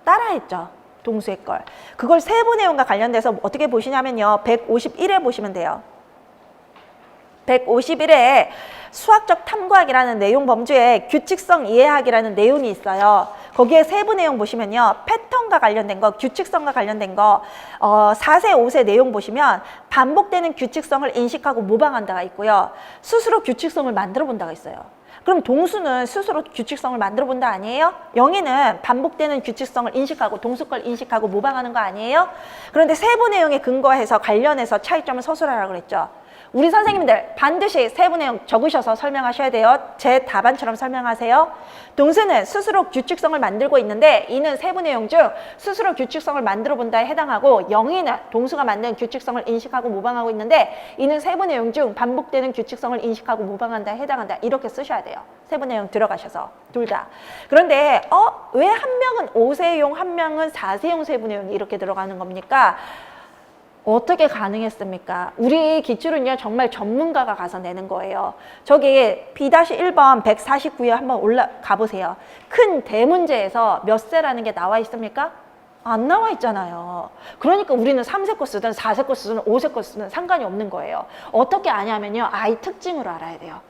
따라했죠. 동수의 걸. 그걸 세부 내용과 관련돼서 어떻게 보시냐면요. 151에 보시면 돼요. 151에 수학적 탐구학이라는 내용 범주에 규칙성 이해하기라는 내용이 있어요. 거기에 세부 내용 보시면요. 패턴과 관련된 거, 규칙성과 관련된 거 4세, 5세 내용 보시면 반복되는 규칙성을 인식하고 모방한다가 있고요. 스스로 규칙성을 만들어 본다가 있어요. 그럼 동수는 스스로 규칙성을 만들어 본다 아니에요? 영희는 반복되는 규칙성을 인식하고 동수 걸 인식하고 모방하는 거 아니에요? 그런데 세부 내용에 근거해서 관련해서 차이점을 서술하라고 그랬죠. 우리 선생님들 반드시 세부 내용 적으셔서 설명하셔야 돼요. 제 답안처럼 설명하세요. 동수는 스스로 규칙성을 만들고 있는데 이는 세부 내용 중 스스로 규칙성을 만들어 본다에 해당하고 영희는 동수가 만든 규칙성을 인식하고 모방하고 있는데 이는 세부 내용 중 반복되는 규칙성을 인식하고 모방한다에 해당한다. 이렇게 쓰셔야 돼요. 세부 내용 들어가셔서 둘 다. 그런데 왜 한 명은 5세용 한 명은 4세용 세부 내용이 이렇게 들어가는 겁니까? 어떻게 가능했습니까? 우리 기출은요, 정말 전문가가 가서 내는 거예요. 저기 B-1번 149에 한번 올라가 보세요. 큰 대문제에서 몇 세라는 게 나와 있습니까? 안 나와 있잖아요. 그러니까 우리는 3세 코스든 4세 코스든 5세 코스든 상관이 없는 거예요. 어떻게 아냐면요, 아이 특징으로 알아야 돼요.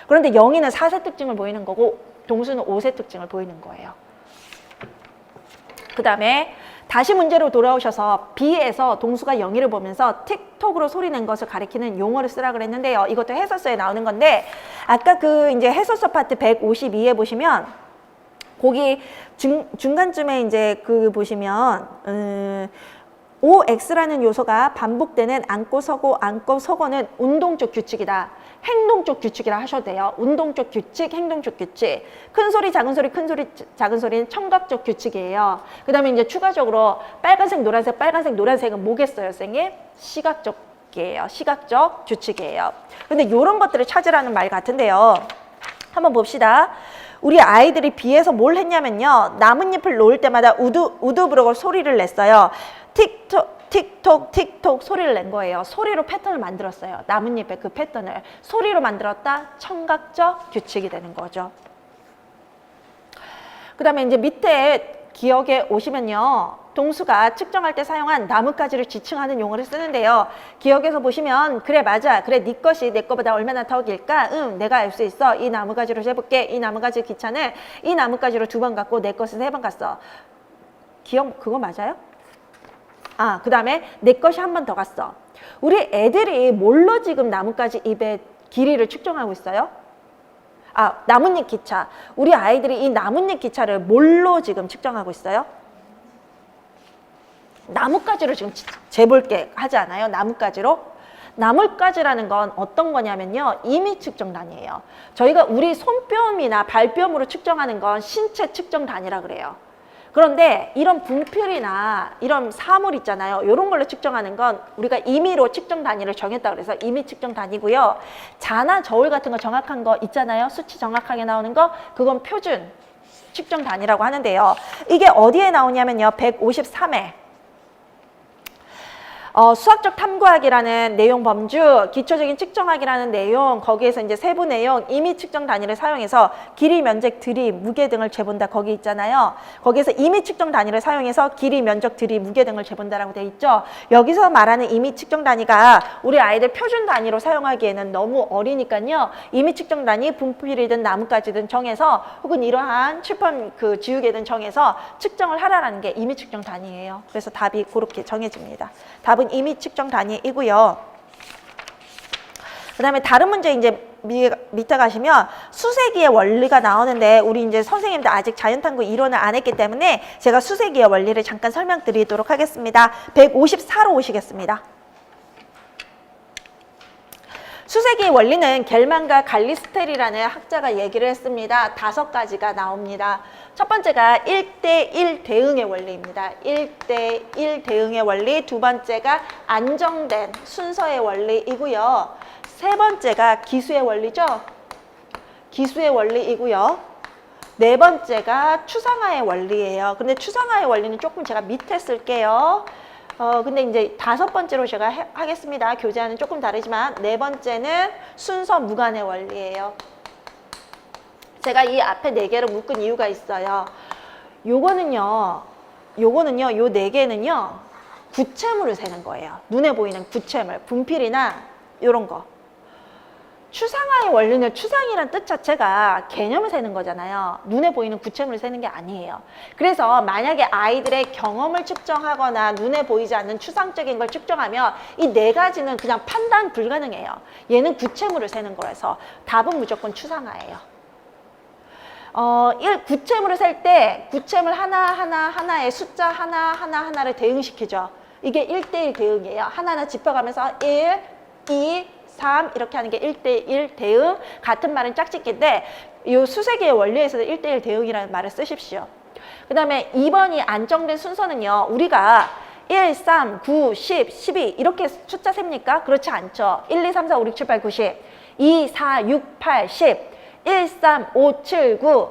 그런데 영희는 4세 특징을 보이는 거고 동수는 5세 특징을 보이는 거예요. 그 다음에 다시 문제로 돌아오셔서 B에서 동수가 영희를 보면서 틱톡으로 소리 낸 것을 가리키는 용어를 쓰라 그랬는데요. 이것도 해설서에 나오는 건데, 아까 그 이제 해설서 파트 152에 보시면 거기 중간쯤에 이제 그 보시면 OX라는 요소가 반복되는 앉고 서고는 운동적 규칙이다. 행동적 규칙이라 하셔도 돼요. 운동적 규칙, 행동적 규칙. 큰 소리, 작은 소리, 큰 소리, 작은 소리는 청각적 규칙이에요. 그 다음에 이제 추가적으로 빨간색, 노란색은 뭐겠어요, 선생님? 시각적이에요. 시각적 규칙이에요. 근데 이런 것들을 찾으라는 말 같은데요. 한번 봅시다. 우리 아이들이 B에서 뭘 했냐면요. 나뭇잎을 놓을 때마다 우드 부르고 소리를 냈어요. 틱톡 소리를 낸 거예요. 소리로 패턴을 만들었어요. 나뭇잎의 그 패턴을 소리로 만들었다. 청각적 규칙이 되는 거죠. 그 다음에 이제 밑에 기억에 오시면요. 동수가 측정할 때 사용한 나뭇가지를 지칭하는 용어를 쓰는데요. 기억에서 보시면 그래 맞아. 그래 네 것이 내 거보다 얼마나 더 길까? 응 내가 알 수 있어. 이 나뭇가지로 재볼게. 이 나뭇가지 귀찮을. 이 나뭇가지로 2번 갔고 내 것은 3번 갔어. 기억 그거 맞아요? 그 다음에 내 것이 한 번 더 갔어. 우리 애들이 뭘로 지금 나뭇가지 잎의 길이를 측정하고 있어요? 나뭇잎 기차. 우리 아이들이 이 나뭇잎 기차를 뭘로 지금 측정하고 있어요? 나뭇가지로 지금 재볼게 하지 않아요? 나뭇가지로? 나뭇가지라는 건 어떤 거냐면요. 임의 측정 단위예요. 저희가 우리 손뼘이나 발뼘으로 측정하는 건 신체 측정 단위라 그래요. 그런데 이런 분필이나 이런 사물 있잖아요. 이런 걸로 측정하는 건 우리가 임의로 측정 단위를 정했다 그래서 임의 측정 단위고요. 자나 저울 같은 거 정확한 거 있잖아요. 수치 정확하게 나오는 거 그건 표준 측정 단위라고 하는데요. 이게 어디에 나오냐면요. 153회. 수학적 탐구학이라는 내용 범주, 기초적인 측정학이라는 내용, 거기에서 이제 세부 내용, 임의 측정 단위를 사용해서 길이, 면적, 들이, 무게 등을 재본다. 거기 있잖아요. 거기에서 임의 측정 단위를 사용해서 길이, 면적, 들이, 무게 등을 재본다라고 돼 있죠. 여기서 말하는 임의 측정 단위가 우리 아이들 표준 단위로 사용하기에는 너무 어리니까요. 임의 측정 단위, 분필이든 나뭇가지든 정해서 혹은 이러한 칠판 그 지우개든 정해서 측정을 하라는 게 임의 측정 단위예요. 그래서 답이 그렇게 정해집니다. 답은 임의 측정 단위이고요. 그 다음에 다른 문제 이제 밑에 가시면 수세기의 원리가 나오는데 우리 이제 선생님들 아직 자연탐구 이론을 안 했기 때문에 제가 수세기의 원리를 잠깐 설명드리도록 하겠습니다. 154로 오시겠습니다. 수세기의 원리는 겔만과 갈리스텔이라는 학자가 얘기를 했습니다. 5가지가 나옵니다. 첫 번째가 1대1 대응의 원리입니다. 1대1 대응의 원리. 두 번째가 안정된 순서의 원리이고요. 세 번째가 기수의 원리죠. 기수의 원리이고요. 네 번째가 추상화의 원리예요. 근데 추상화의 원리는 조금 제가 밑에 쓸게요. 근데 이제 5번째로 제가 하겠습니다. 교재와는 조금 다르지만 네 번째는 순서 무관의 원리예요. 제가 이 앞에 4개를 묶은 이유가 있어요. 요거는요, 요 4개는요, 구체물을 세는 거예요. 눈에 보이는 구체물, 분필이나 요런 거. 추상화의 원리는 추상이란 뜻 자체가 개념을 세는 거잖아요. 눈에 보이는 구체물을 세는 게 아니에요. 그래서 만약에 아이들의 경험을 측정하거나 눈에 보이지 않는 추상적인 걸 측정하면 이 4가지는 그냥 판단 불가능해요. 얘는 구체물을 세는 거라서 답은 무조건 추상화예요. 구체물을 셀 때 구체물 하나의 숫자 하나를 대응시키죠. 이게 1대1 대응이에요. 하나하나 짚어가면서 1, 2, 3 이렇게 하는 게 1대1 대응. 같은 말은 짝짓기인데 이 수세기의 원리에서도 1대1 대응이라는 말을 쓰십시오. 그 다음에 2번이 안정된 순서는요. 우리가 1, 3, 9, 10, 12 이렇게 숫자 셉니까? 그렇지 않죠. 1, 2, 3, 4, 5, 6, 7, 8, 9, 10 2, 4, 6, 8, 10 1, 3, 5, 7, 9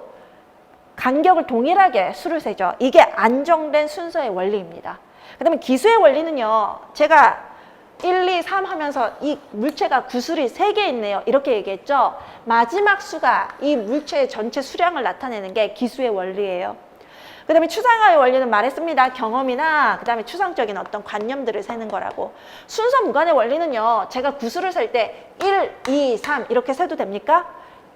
간격을 동일하게 수를 세죠. 이게 안정된 순서의 원리입니다. 그 다음에 기수의 원리는요. 제가 1, 2, 3 하면서 이 물체가 구슬이 3개 있네요. 이렇게 얘기했죠. 마지막 수가 이 물체의 전체 수량을 나타내는 게 기수의 원리예요. 그 다음에 추상화의 원리는 말했습니다. 경험이나 그 다음에 추상적인 어떤 관념들을 세는 거라고. 순서 무관의 원리는요. 제가 구수를 셀 때 1, 2, 3 이렇게 세도 됩니까?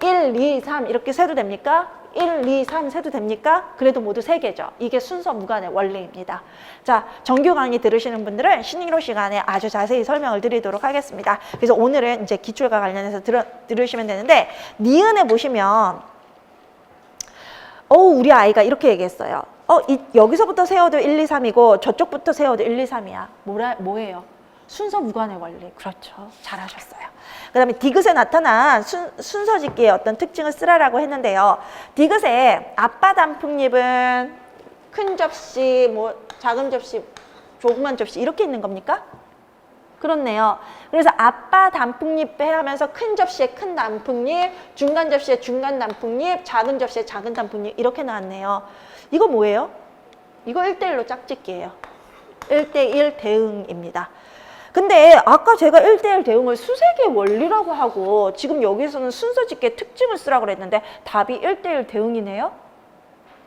1, 2, 3 이렇게 세도 됩니까? 1, 2, 3 세도 됩니까? 그래도 모두 3개죠. 이게 순서 무관의 원리입니다. 자, 정규 강의 들으시는 분들은 신의로 시간에 아주 자세히 설명을 드리도록 하겠습니다. 그래서 오늘은 이제 기출과 관련해서 들으시면 되는데, 니은에 보시면 우리 아이가 이렇게 얘기했어요. 여기서부터 세워도 1, 2, 3이고 저쪽부터 세워도 1, 2, 3이야. 뭐예요? 순서 무관의 원리. 그렇죠. 잘하셨어요. 그 다음에 디귿에 나타난 순서 짓기의 어떤 특징을 쓰라라고 했는데요. 디귿에 아빠 단풍잎은 큰 접시, 작은 접시, 조그만 접시 이렇게 있는 겁니까? 그렇네요. 그래서 아빠 단풍잎에 하면서 큰 접시에 큰 단풍잎, 중간 접시에 중간 단풍잎, 작은 접시에 작은 단풍잎 이렇게 나왔네요. 이거 뭐예요? 이거 1대1로 짝짓기예요. 1대1 대응입니다. 근데 아까 제가 1대1 대응을 수색의 원리라고 하고 지금 여기서는 순서짓기의 특징을 쓰라고 그랬는데 답이 1대1 대응이네요?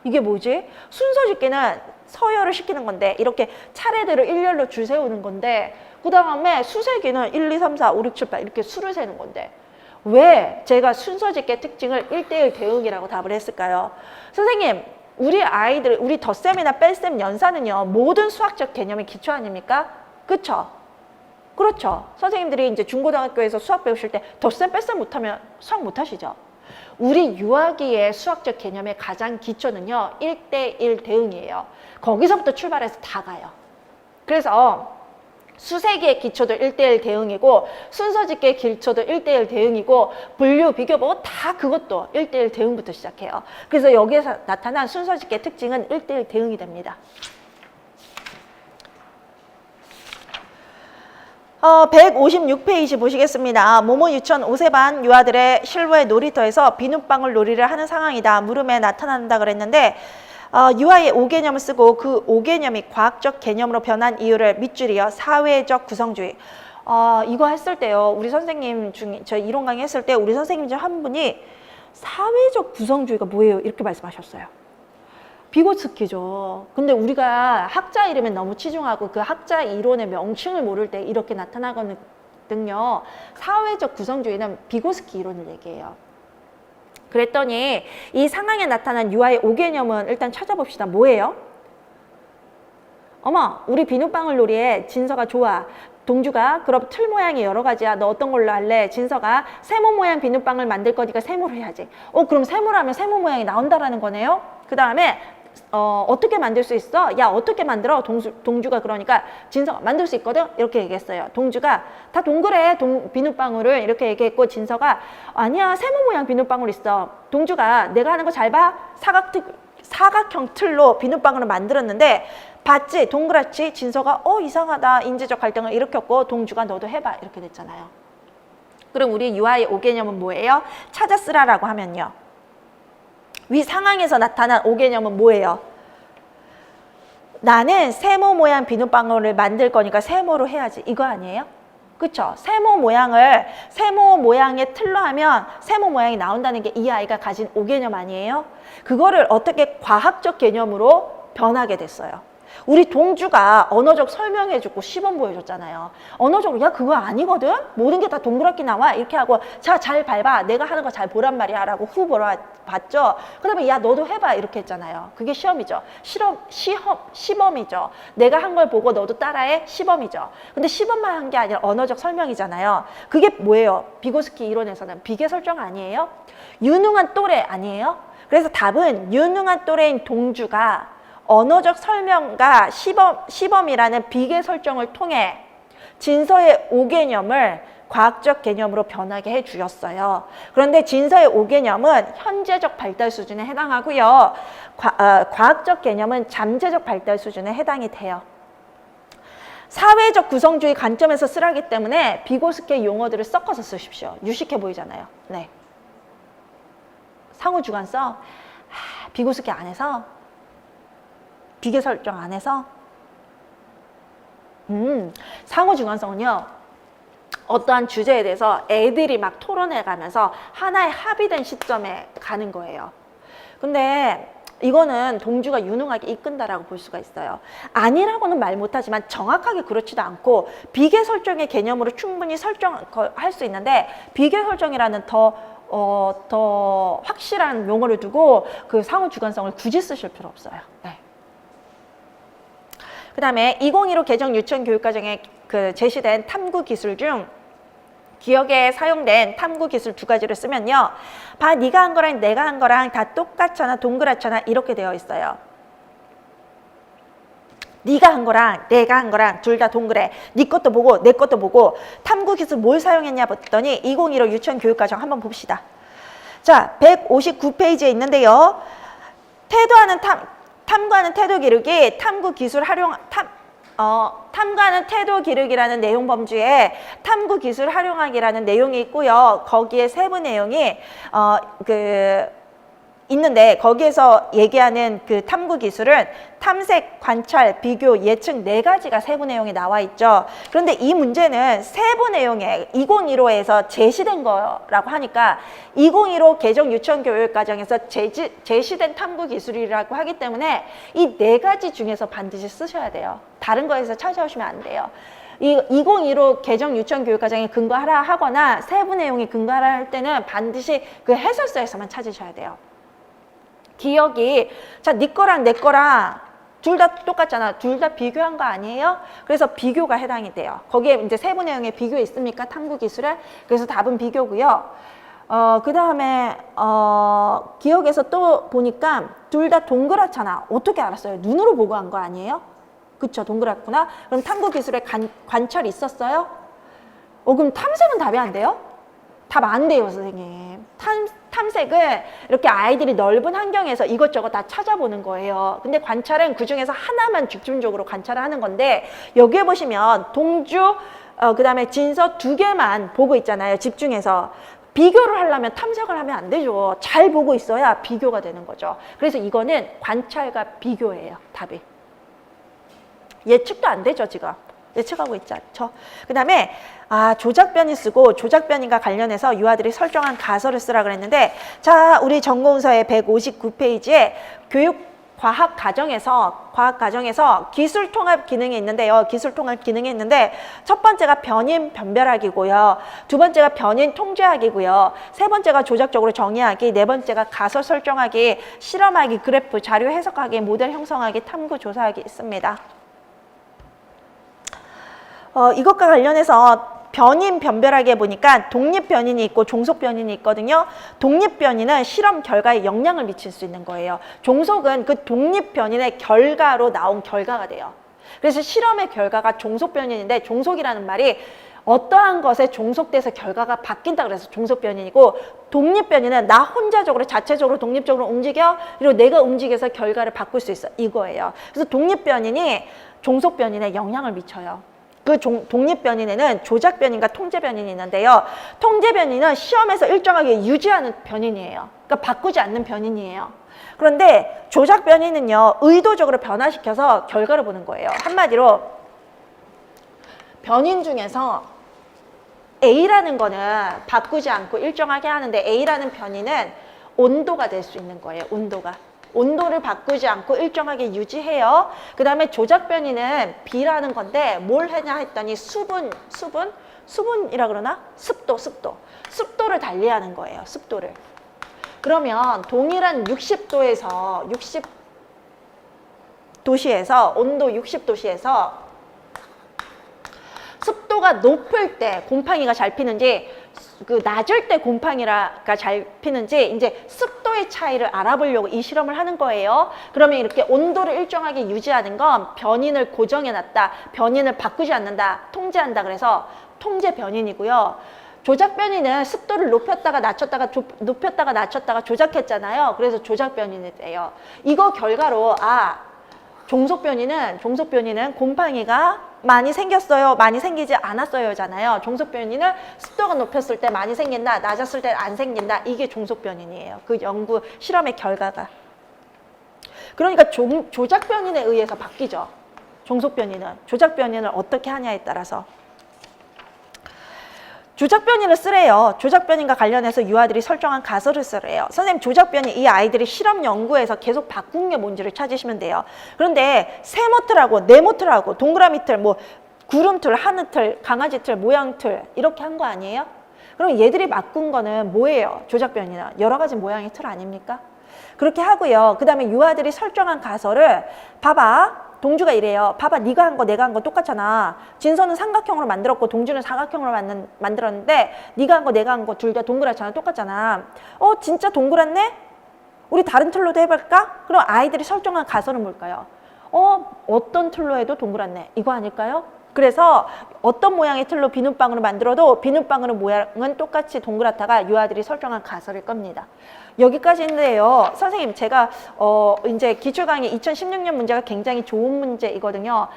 이게 뭐지? 순서짓기는 서열을 시키는 건데 이렇게 차례대로 일렬로 줄 세우는 건데 그 다음에 수세기는 1, 2, 3, 4, 5, 6, 7, 8 이렇게 수를 세는 건데 왜 제가 순서짓기의 특징을 1대1 대응이라고 답을 했을까요? 선생님, 우리 아이들, 우리 덧셈이나 뺄셈, 연산은요 모든 수학적 개념의 기초 아닙니까? 그쵸? 그렇죠. 선생님들이 이제 중고등학교에서 수학 배우실 때 덧셈, 뺄셈 못하면 수학 못하시죠? 우리 유아기의 수학적 개념의 가장 기초는요 1대1 대응이에요. 거기서부터 출발해서 다 가요. 그래서 수세기의 기초도 1대1 대응이고 순서짓기의 기초도 1대1 대응이고 분류, 비교보고 다 그것도 1대1 대응부터 시작해요. 그래서 여기에서 나타난 순서짓기의 특징은 1대1 대응이 됩니다. 156페이지 보시겠습니다. 모모 유치원 5세반 유아들의 실외 놀이터에서 비눗방울 놀이를 하는 상황이다. 물음에 나타난다 그랬는데 유아의 5개념을 쓰고 그 5개념이 과학적 개념으로 변한 이유를 밑줄이어 사회적 구성주의. 이거 했을 때요. 우리 선생님 중에 저 이론 강의 했을 때 우리 선생님 중 한 분이 사회적 구성주의가 뭐예요? 이렇게 말씀하셨어요. 비고스키죠. 근데 우리가 학자 이름에 너무 치중하고 그 학자 이론의 명칭을 모를 때 이렇게 나타나거든요. 사회적 구성주의는 비고스키 이론을 얘기해요. 그랬더니 이 상황에 나타난 유아의 5개념은 일단 찾아봅시다. 뭐예요? 어머, 우리 비눗방울 놀이에 진서가 좋아. 동주가 그럼 틀 모양이 여러 가지야. 너 어떤 걸로 할래? 진서가 세모 모양 비눗방울 만들 거니까 세모로 해야지. 그럼 세모로 하면 세모 모양이 나온다라는 거네요. 그 다음에 어떻게 만들 수 있어? 야, 어떻게 만들어? 동주가 그러니까 진서가 만들 수 있거든? 이렇게 얘기했어요. 동주가 다 동그래 비눗방울을 이렇게 얘기했고 진서가 아니야, 세모 모양 비눗방울 있어. 동주가 내가 하는 거 잘 봐. 사각형 틀로 비눗방울을 만들었는데 봤지? 동그랗지? 진서가 이상하다. 인지적 갈등을 일으켰고 동주가 너도 해봐. 이렇게 됐잖아요. 그럼 우리 유아의 5개념은 뭐예요? 찾아 쓰라라고 하면요. 위 상황에서 나타난 5개념은 뭐예요? 나는 세모 모양 비눗방울을 만들 거니까 세모로 해야지. 이거 아니에요? 그쵸? 세모 모양의 틀로 하면 세모 모양이 나온다는 게 이 아이가 가진 5개념 아니에요? 그거를 어떻게 과학적 개념으로 변하게 됐어요. 우리 동주가 언어적 설명해주고 시범 보여줬잖아요. 언어적으로 야 그거 아니거든? 모든 게 다 동그랗게 나와. 이렇게 하고 자 잘 밟아. 내가 하는 거 잘 보란 말이야 라고 후 봤죠. 그 다음에 야 너도 해봐 이렇게 했잖아요. 그게 시험이죠. 시범이죠. 내가 한 걸 보고 너도 따라해. 시범이죠. 근데 시범만 한 게 아니라 언어적 설명이잖아요. 그게 뭐예요? 비고스키 이론에서는 비계 설정 아니에요? 유능한 또래 아니에요? 그래서 답은 유능한 또래인 동주가 언어적 설명과 시범이라는 비계 설정을 통해 진서의 5개념을 과학적 개념으로 변하게 해주었어요. 그런데 진서의 5개념은 현재적 발달 수준에 해당하고요. 과학적 개념은 잠재적 발달 수준에 해당이 돼요. 사회적 구성주의 관점에서 쓰라기 때문에 비고스키의 용어들을 섞어서 쓰십시오. 유식해 보이잖아요. 네. 상호주관 써. 비고스키 안에서 비계 설정 안에서 상호주관성은요, 어떠한 주제에 대해서 애들이 막 토론해 가면서 하나의 합의된 시점에 가는 거예요. 근데 이거는 동주가 유능하게 이끈다라고 볼 수가 있어요. 아니라고는 말 못하지만 정확하게 그렇지도 않고 비교 설정의 개념으로 충분히 설정할 수 있는데, 비교 설정이라는 더 확실한 용어를 두고 그 상호 주관성을 굳이 쓰실 필요 없어요. 네. 그 다음에 2015 개정 유치원 교육과정에 그 제시된 탐구 기술 중 기억에 사용된 탐구 기술 두 가지를 쓰면요. 봐, 네가 한 거랑 내가 한 거랑 다 똑같잖아, 동그랗잖아, 이렇게 되어 있어요. 네가 한 거랑 내가 한 거랑 둘 다 동그래. 네 것도 보고 내 것도 보고. 탐구 기술 뭘 사용했냐 봤더니 2015 유치원 교육과정 한번 봅시다. 자, 159페이지에 있는데요. 탐구하는 태도 기록이 탐구 기술 탐구하는 태도 기록이라는 내용 범주에 탐구 기술 활용하기라는 내용이 있고요. 거기에 세부 내용이 있는데, 거기에서 얘기하는 그 탐구 기술은 탐색, 관찰, 비교, 예측 네 가지가 세부 내용이 나와 있죠. 그런데 이 문제는 세부 내용에 2015에서 제시된 거라고 하니까 2015 개정 유치원 교육과정에서 제시된 탐구 기술이라고 하기 때문에 이 네 가지 중에서 반드시 쓰셔야 돼요. 다른 거에서 찾아오시면 안 돼요. 이 2015 개정 유치원 교육과정에 근거하라 하거나 세부 내용이 근거하라 할 때는 반드시 그 해설서에서만 찾으셔야 돼요. 기억이, 자, 네 거랑 내 거랑 둘 다 똑같잖아. 둘 다 비교한 거 아니에요? 그래서 비교가 해당이 돼요. 거기에 이제 세부 내용에 비교 있습니까? 탐구 기술에. 그래서 답은 비교고요. 그 다음에 기억에서 또 보니까 둘 다 동그랗잖아. 어떻게 알았어요? 눈으로 보고 한 거 아니에요? 그쵸, 동그랗구나. 그럼 탐구 기술에 관찰이 있었어요? 그럼 탐색은 답이 안 돼요? 답 안 돼요, 선생님. 탐색은 이렇게 아이들이 넓은 환경에서 이것저것 다 찾아보는 거예요. 근데 관찰은 그중에서 하나만 집중적으로 관찰을 하는 건데, 여기에 보시면 동주, 그 다음에 진서 두 개만 보고 있잖아요, 집중해서. 비교를 하려면 탐색을 하면 안 되죠. 잘 보고 있어야 비교가 되는 거죠. 그래서 이거는 관찰과 비교예요, 답이. 예측도 안 되죠, 지금. 예측하고 있지 않죠. 그 다음에 조작변이 쓰고 조작변인과 관련해서 유아들이 설정한 가설을 쓰라 그랬는데, 자, 우리 전공서의 159페이지에 과학 과정에서 기술 통합 기능이 있는데요. 기술 통합 기능이 있는데, 첫 번째가 변인 변별하기고요. 두 번째가 변인 통제하기고요. 세 번째가 조작적으로 정의하기, 네 번째가 가설 설정하기, 실험하기, 그래프, 자료 해석하기, 모델 형성하기, 탐구 조사하기 있습니다. 이것과 관련해서 변인 변별하게 보니까 독립변인이 있고 종속변인이 있거든요. 독립변인은 실험 결과에 영향을 미칠 수 있는 거예요. 종속은 그 독립변인의 결과로 나온 결과가 돼요. 그래서 실험의 결과가 종속변인인데, 종속이라는 말이 어떠한 것에 종속돼서 결과가 바뀐다 그래서 종속변인이고, 독립변인은 나 혼자적으로 자체적으로 독립적으로 움직여, 그리고 내가 움직여서 결과를 바꿀 수 있어, 이거예요. 그래서 독립변인이 종속변인에 영향을 미쳐요. 그 독립변인에는 조작변인과 통제변인이 있는데요. 통제변인은 시험에서 일정하게 유지하는 변인이에요. 그러니까 바꾸지 않는 변인이에요. 그런데 조작변인은요, 의도적으로 변화시켜서 결과를 보는 거예요. 한마디로 변인 중에서 A라는 거는 바꾸지 않고 일정하게 하는데, A라는 변인은 온도가 될 수 있는 거예요. 온도를 바꾸지 않고 일정하게 유지해요. 그 다음에 조작변이는 B라는 건데 뭘 하냐 했더니 수분이라 그러나? 습도를 달리하는 거예요. 습도를. 그러면 동일한 60도시에서 온도 60도시에서 습도가 높을 때 곰팡이가 잘 피는지, 그 낮을 때 곰팡이가 잘 피는지 이제 습도의 차이를 알아보려고 이 실험을 하는 거예요. 그러면 이렇게 온도를 일정하게 유지하는 건 변인을 고정해놨다, 변인을 바꾸지 않는다, 통제한다, 그래서 통제 변인이고요. 조작 변인은 습도를 높였다가 낮췄다가 조작했잖아요. 그래서 조작 변인이 돼요. 이거 결과로 종속 변인은 곰팡이가 많이 생겼어요, 많이 생기지 않았어요잖아요. 종속 변이는 습도가 높였을 때 많이 생긴다, 낮았을 때 안 생긴다. 이게 종속 변인이에요. 그 연구 실험의 결과가. 그러니까 조작 변인에 의해서 바뀌죠. 종속 변이는 조작 변이를 어떻게 하냐에 따라서 조작 변이를 쓰래요. 조작 변이과 관련해서 유아들이 설정한 가설을 쓰래요. 선생님 조작 변이 이 아이들이 실험 연구에서 계속 바꾼 게 뭔지를 찾으시면 돼요. 그런데 세모틀하고 네모틀하고 동그라미 틀, 뭐 구름틀, 하늘틀, 강아지틀, 모양틀 이렇게 한 거 아니에요? 그럼 얘들이 바꾼 거는 뭐예요? 조작 변이는 여러 가지 모양의 틀 아닙니까? 그렇게 하고요. 그 다음에 유아들이 설정한 가설을 봐봐. 동주가 이래요. 봐봐, 네가 한 거 내가 한 거 똑같잖아. 진서는 삼각형으로 만들었고 동주는 사각형으로 만들었는데 네가 한 거 내가 한 거 둘 다 동그랗잖아. 똑같잖아. 진짜 동그랗네? 우리 다른 틀로도 해볼까? 그럼 아이들이 설정한 가설은 뭘까요? 어떤 틀로 해도 동그랗네. 이거 아닐까요? 그래서 어떤 모양의 틀로 비눗방울을 만들어도 비눗방울의 모양은 똑같이 동그랗다가 유아들이 설정한 가설일 겁니다. 여기까지인데요. 선생님 제가 이제 기출 강의 2016년 문제가 굉장히 좋은 문제이거든요.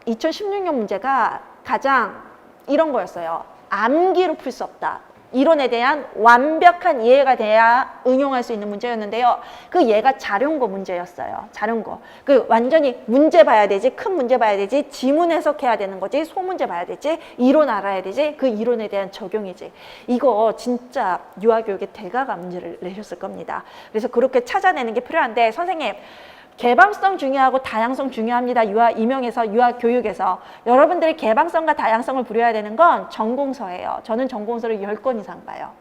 2016년 문제가 가장 이런 거였어요. 암기로 풀 수 없다. 이론에 대한 완벽한 이해가 돼야 응용할 수 있는 문제였는데요. 그 예가 자룡고 문제였어요. 자룡고. 그 완전히 문제 봐야 되지, 큰 문제 봐야 되지, 지문 해석해야 되는 거지, 소문제 봐야 되지, 이론 알아야 되지, 그 이론에 대한 적용이지. 이거 진짜 유아교육의 대가가 문제를 내셨을 겁니다. 그래서 그렇게 찾아내는 게 필요한데 선생님 개방성 중요하고 다양성 중요합니다. 유아 임용에서 유아 교육에서 여러분들이 개방성과 다양성을 부려야 되는 건 전공서예요. 저는 전공서를 10권 이상 봐요.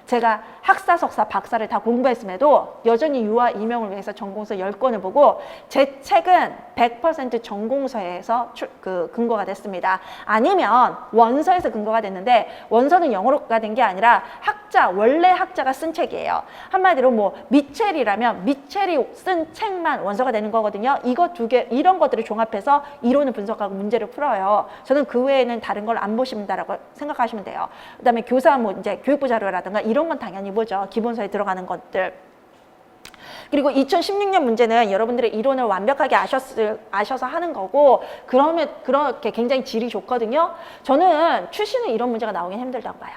제가 학사, 석사, 박사를 다 공부했음에도 여전히 유아 임용을 위해서 전공서 10권을 보고 제 책은 100% 전공서에서 근거가 됐습니다. 아니면 원서에서 근거가 됐는데 원서는 영어로가 된 게 아니라 원래 학자가 쓴 책이에요. 한마디로 뭐 미첼이라면 미첼이 쓴 책만 원서가 되는 거거든요. 이거 두 개, 이런 것들을 종합해서 이론을 분석하고 문제를 풀어요. 저는 그 외에는 다른 걸 안 보신다라고 생각하시면 돼요. 그 다음에 교사 뭐 이제 교육부 자료라든가 이런 건 당연히 보죠. 기본서에 들어가는 것들. 그리고 2016년 문제는 여러분들의 이론을 완벽하게 아셔서 하는 거고 그러면 그렇게 굉장히 질이 좋거든요. 저는 출시는 이런 문제가 나오긴 힘들다고 봐요.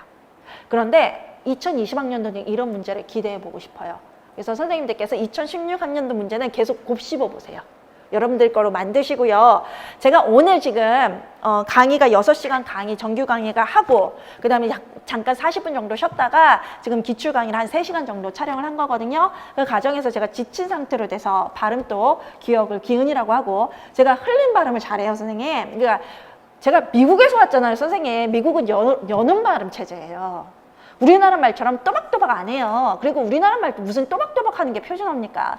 그런데 2020학년도는 이런 문제를 기대해 보고 싶어요. 그래서 선생님들께서 2016학년도 문제는 계속 곱씹어 보세요. 여러분들 거로 만드시고요. 제가 오늘 지금 강의가 6시간 강의, 정규 강의가 하고 그 다음에 잠깐 40분 정도 쉬었다가 지금 기출 강의를 한 3시간 정도 촬영을 한 거거든요. 그 과정에서 제가 지친 상태로 돼서 발음도 기억을 기은이라고 하고 제가 흘린 발음을 잘해요, 선생님. 그러니까 제가 미국에서 왔잖아요, 선생님. 미국은 여는 발음 체제예요. 우리나라 말처럼 또박또박 안 해요. 그리고 우리나라 말도 무슨 또박또박 하는 게 표준어입니까?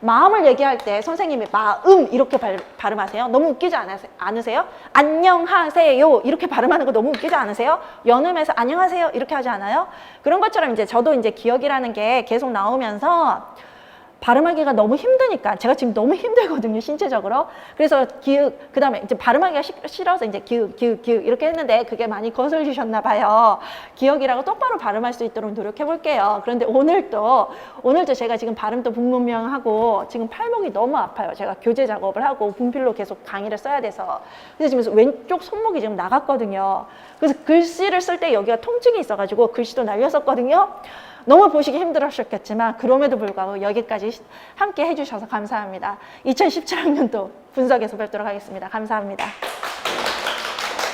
마음을 얘기할 때 선생님이 마음 이렇게 발음하세요. 너무 웃기지 않으세요? 안녕하세요 이렇게 발음하는 거 너무 웃기지 않으세요? 연음해서 안녕하세요 이렇게 하지 않아요? 그런 것처럼 이제 저도 이제 기억이라는 게 계속 나오면서 발음하기가 너무 힘드니까 제가 지금 너무 힘들거든요, 신체적으로. 그래서 기읍, 그 다음에 이제 발음하기가 싫어서 이제 기읍 이렇게 했는데 그게 많이 거슬리셨나 봐요. 기억이라고 똑바로 발음할 수 있도록 노력해 볼게요. 그런데 오늘도 제가 지금 발음도 불분명하고 지금 팔목이 너무 아파요. 제가 교재 작업을 하고 분필로 계속 강의를 써야 돼서. 그래서 지금 왼쪽 손목이 지금 나갔거든요. 그래서 글씨를 쓸 때 여기가 통증이 있어가지고 글씨도 날렸었거든요. 너무 보시기 힘들으셨겠지만 그럼에도 불구하고 여기까지 함께 해주셔서 감사합니다. 2017학년도 분석에서 뵙도록 하겠습니다. 감사합니다.